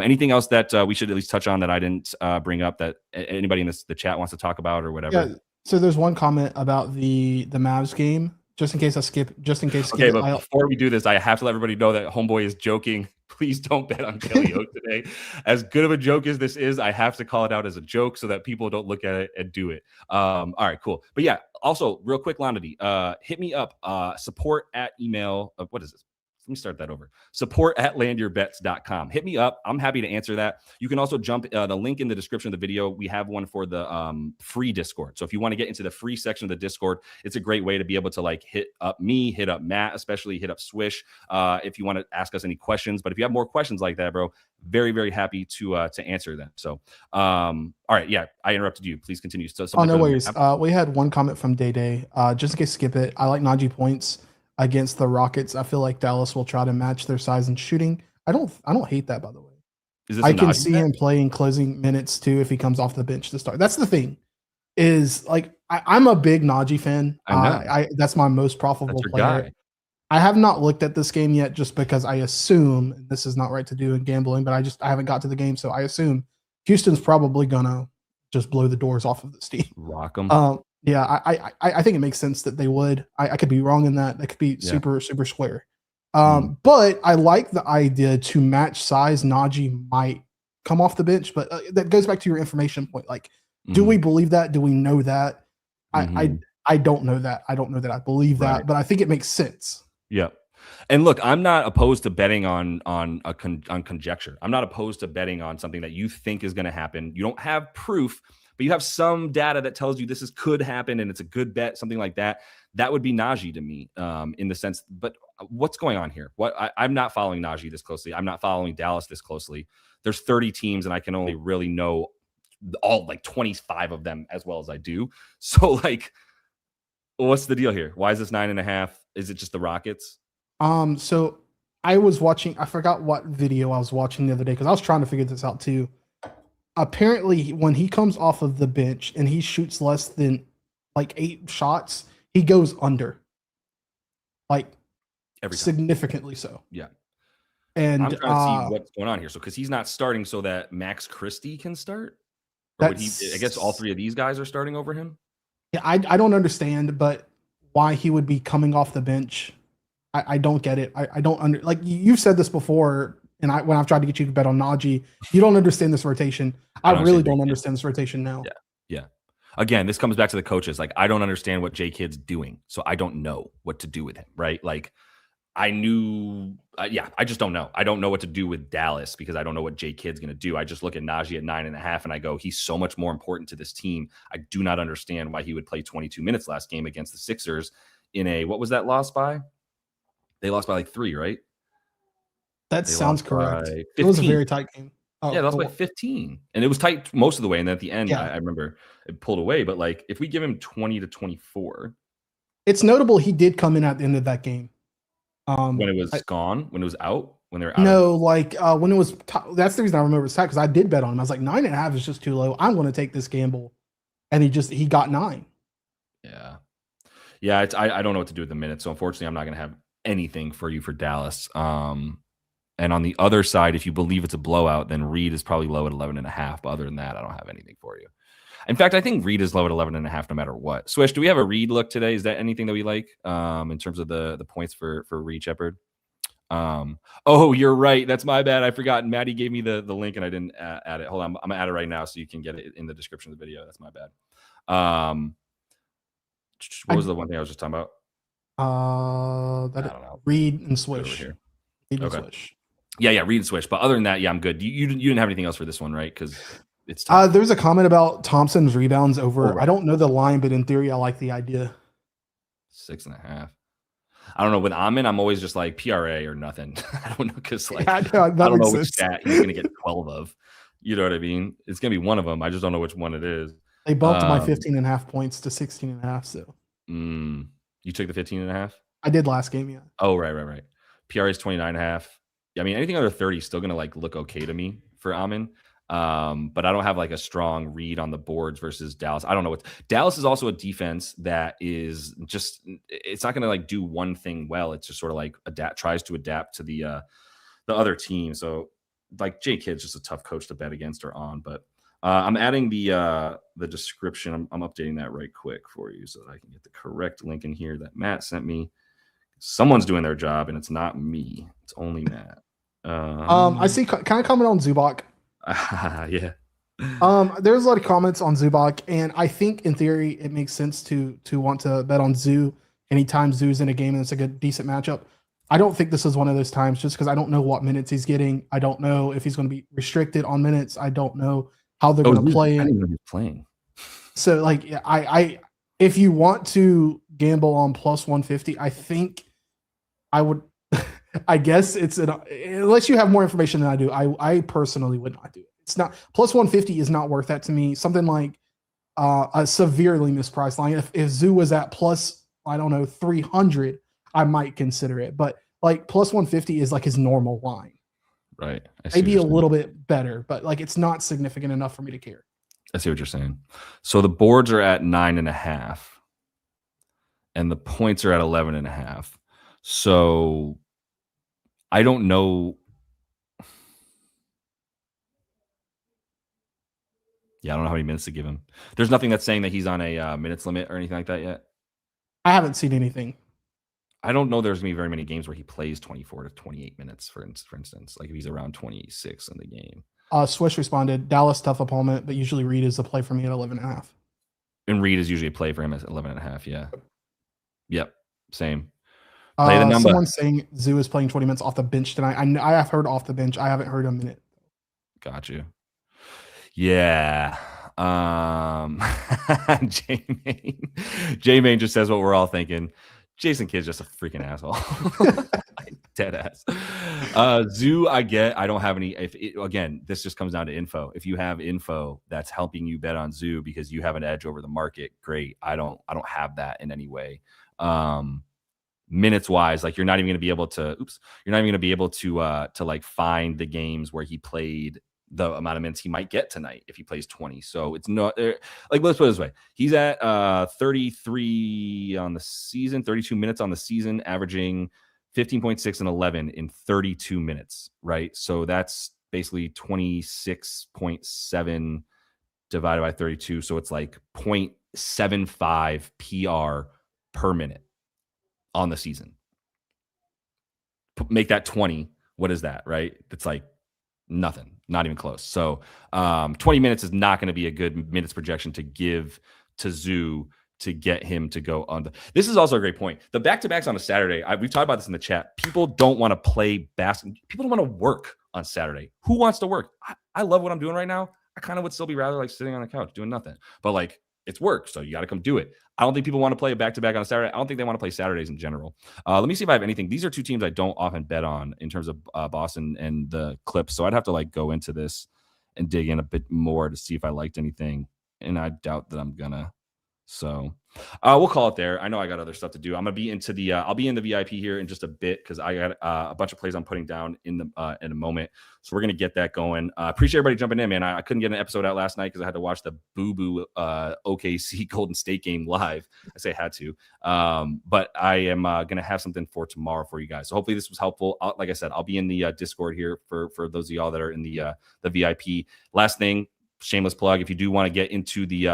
anything else that we should at least touch on that I didn't bring up that anybody in the chat wants to talk about or whatever?
Yeah. So there's one comment about the Mavs game. Just in case I skip.
Okay, but before we do this, I have to let everybody know that Homeboy is joking. Please don't bet on Kelly O today. As good of a joke as this is, I have to call it out as a joke so that people don't look at it and do it. All right, cool. But yeah, also real quick, Lonity, hit me up. Support at email. What is this? Let me start that over. Support at landyourbets.com. Hit me up. I'm happy to answer that. You can also jump the link in the description of the video. We have one for the free Discord. So if you want to get into the free section of the Discord, it's a great way to be able to like hit up me, hit up Matt, especially hit up Swish if you want to ask us any questions. But if you have more questions like that, bro, very, very happy to answer them. So, all right. Yeah, I interrupted you. Please continue. So,
no worries. We had one comment from Day Day. Just in case skip it. I like Najee points against the Rockets. I feel like Dallas will try to match their size and shooting. I don't hate that, by the way. I can see him playing closing minutes too if he comes off the bench to start. That's the thing. Is like I'm a big Najee fan. That's my most profitable player. Guy. I have not looked at this game yet just because I assume, and this is not right to do in gambling, but I haven't got to the game, so I assume Houston's probably gonna just blow the doors off of this team.
Rock them.
Yeah, I think it makes sense that they would. I could be wrong in that. That could be super square. But I like the idea to match size. Najee might come off the bench, but that goes back to your information point. Like, do we believe that? Do we know that? I don't know that. I don't know that I believe that, but I think it makes sense.
Yeah. And look, I'm not opposed to betting on conjecture. I'm not opposed to betting on something that you think is going to happen. You don't have proof, but you have some data that tells you this could happen and it's a good bet, something like that. That would be Najee to me, in the sense. But what's going on here? I'm not following Najee this closely. I'm not following Dallas this closely. There's 30 teams, and I can only really know all like 25 of them as well as I do. So like, what's the deal here? Why is this 9.5? Is it just the Rockets?
So I was watching, I forgot what video I was watching the other day because I was trying to figure this out too. Apparently, when he comes off of the bench and he shoots less than like 8 shots, he goes under. Like
Every time.
Significantly so.
Yeah.
And
I'm trying to see what's going on here. So, because he's not starting so that Max Christie can start? Or would he, I guess all 3 of these guys are starting over him?
Yeah, I don't understand, but why he would be coming off the bench. I don't get it. I don't like you've said this before, and when I've tried to get you to bet on Najee, you don't understand this rotation. I really don't understand this rotation now.
Yeah. Again, this comes back to the coaches. Like, I don't understand what J Kidd's doing, so I don't know what to do with him, right? Like, I knew, I just don't know. I don't know what to do with Dallas because I don't know what J Kidd's going to do. I just look at Najee at 9.5 and I go, he's so much more important to this team. I do not understand why he would play 22 minutes last game against the Sixers in a, what was that loss by? They lost by like 3, right?
That sounds correct.
15.
It was a very tight game.
Oh, yeah, they lost by 15. And it was tight most of the way. And then at the end, I remember it pulled away. But like, if we give him 20 to 24.
It's notable he did come in at the end of that game.
When it was gone, when it was out, when they were out.
No, like when it was, that's the reason I remember it's tight because I did bet on him. I was like, 9.5 is just too low. I'm going to take this gamble. And he got 9.
Yeah. Yeah. I don't know what to do with the minutes. So unfortunately, I'm not going to have anything for you for Dallas. And on the other side, if you believe it's a blowout, then Reed is probably low at 11.5. But other than that, I don't have anything for you. In fact, I think Reed is low at 11.5 no matter what. Swish, do we have a Reed look today? Is that anything that we like in terms of the points for Reed Shepard? Oh, you're right. That's my bad. I forgot. Maddie gave me the link and I didn't add it. Hold on. I'm going to add it right now so you can get it in the description of the video. That's my bad. What was the one thing I was just talking about?
I don't know. Reed and Swish. Reed and Swish.
Yeah, Reed and Swish. But other than that, yeah, I'm good. You didn't have anything else for this one, right? Because it's
there's a comment about Thompson's rebounds over. Right. I don't know the line, but in theory, I like the idea.
6.5. I don't know. When I'm in, I'm always just like PRA or nothing. I don't know because like
I don't
know which stat he's gonna get 12 of. You know what I mean? It's gonna be one of them. I just don't know which one it is.
They bumped my 15.5 points to 16.5. So
you took the 15.5?
I did last game, yeah.
Oh, right. PRA is 29.5. Yeah, I mean anything under 30 is still gonna like look okay to me for Amin. But I don't have like a strong read on the boards versus Dallas. I don't know what Dallas is also a defense that is just, it's not going to like do one thing well. It's just sort of like tries to adapt to the other team. So like J Kidd's just a tough coach to bet against or on, but I'm adding the description. I'm updating that right quick for you so that I can get the correct link in here that Matt sent me. Someone's doing their job and it's not me. It's only Matt.
I see. Can I comment on Zubac?
Yeah.
There's a lot of comments on Zubac, and I think in theory it makes sense to want to bet on Zoo anytime Zoo's in a game and it's a good decent matchup. I don't think this is one of those times just because I don't know what minutes he's getting. I don't know if he's going to be restricted on minutes. I don't know how they're going to play.
I didn't know he's playing.
So like I if you want to gamble on plus 150, I think I would. I guess unless you have more information than I do, I personally would not do it. It's not plus 150 is not worth that to me. Something like a severely mispriced line. If Zoo was at plus, I don't know, 300, I might consider it. But like plus 150 is like his normal line.
Right.
Maybe a little bit better, but like it's not significant enough for me to care.
I see what you're saying. So the boards are at 9.5 and the points are at 11.5. So I don't know. Yeah, I don't know how many minutes to give him. There's nothing that's saying that he's on a minutes limit or anything like that yet.
I haven't seen anything.
I don't know there's going to be very many games where he plays 24 to 28 minutes, for instance. Like if he's around 26 in the game.
Swish responded, Dallas tough opponent, but usually Reed is a play for me at 11.5.
And Reed is usually a play for him at 11.5, yeah. Yep, same. Play the number.
Someone's saying Zoo is playing 20 minutes off the bench tonight. I have heard off the bench. I haven't heard a minute.
Got you. Yeah. J-Main just says what we're all thinking. Jason Kidd's just a freaking asshole. Dead ass. Zoo, I get. I don't have any. Again, this just comes down to info. If you have info that's helping you bet on Zoo because you have an edge over the market, great. I don't have that in any way. Minutes wise, like you're not even going to be able to. You're not even going to be able to like find the games where he played the amount of minutes he might get tonight if he plays 20. So it's not like, let's put it this way. He's at 33 on the season, 32 minutes on the season, averaging 15.6 and 11 in 32 minutes, right? So that's basically 26.7 divided by 32. So it's like 0.75 PR per minute on the season. Make that 20. What is that, right? It's like nothing, not even close. So 20 minutes is not going to be a good minutes projection to give to Zoo to get him to go on. This is also a great point. The back-to-backs on a Saturday, we've talked about this in the chat. People don't want to play basketball. People don't want to work on Saturday. Who wants to work? I love what I'm doing right now. I kind of would still be rather like sitting on the couch doing nothing. But like, it's work, so you got to come do it. I don't think people want to play a back-to-back on a Saturday. I don't think they want to play Saturdays in general. Let me see if I have anything. These are two teams I don't often bet on in terms of Boston and the Clips. So I'd have to like go into this and dig in a bit more to see if I liked anything. And I doubt that I'm gonna. So we'll call it there. I know I got other stuff to do. I'm gonna be into the. I'll be in the VIP here in just a bit because I got a bunch of plays I'm putting down in a moment. So we're gonna get that going. Appreciate everybody jumping in, man. I couldn't get an episode out last night because I had to watch the boo OKC Golden State game live. I say had to, but I am gonna have something for tomorrow for you guys. So hopefully this was helpful. Like I said, I'll be in the Discord here for those of y'all that are in the VIP. Last thing. Shameless plug. If you do want to get into the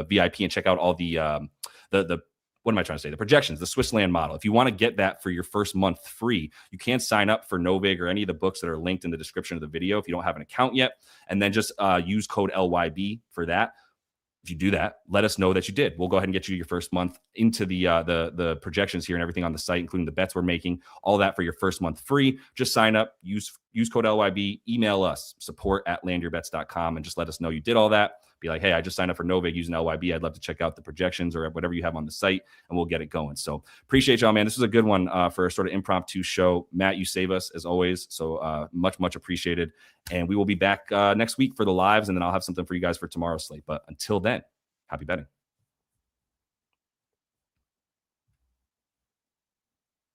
VIP and check out all the what am I trying to say? The projections, the Swiss land model. If you want to get that for your first month free, you can sign up for Novig or any of the books that are linked in the description of the video if you don't have an account yet, and then just use code LYB for that. If you do that, let us know that you did. We'll go ahead and get you your first month into the projections here and everything on the site, including the bets we're making, all that for your first month free. Just sign up, use code LYB, email us, support@landyourbets.com, and just let us know you did all that. Be like, hey, I just signed up for Novig using LYB. I'd love to check out the projections or whatever you have on the site, and we'll get it going. So appreciate y'all, man. This was a good one for a sort of impromptu show. Matt, you save us as always. So much appreciated. And we will be back next week for the lives, and then I'll have something for you guys for tomorrow's slate. But until then, happy betting.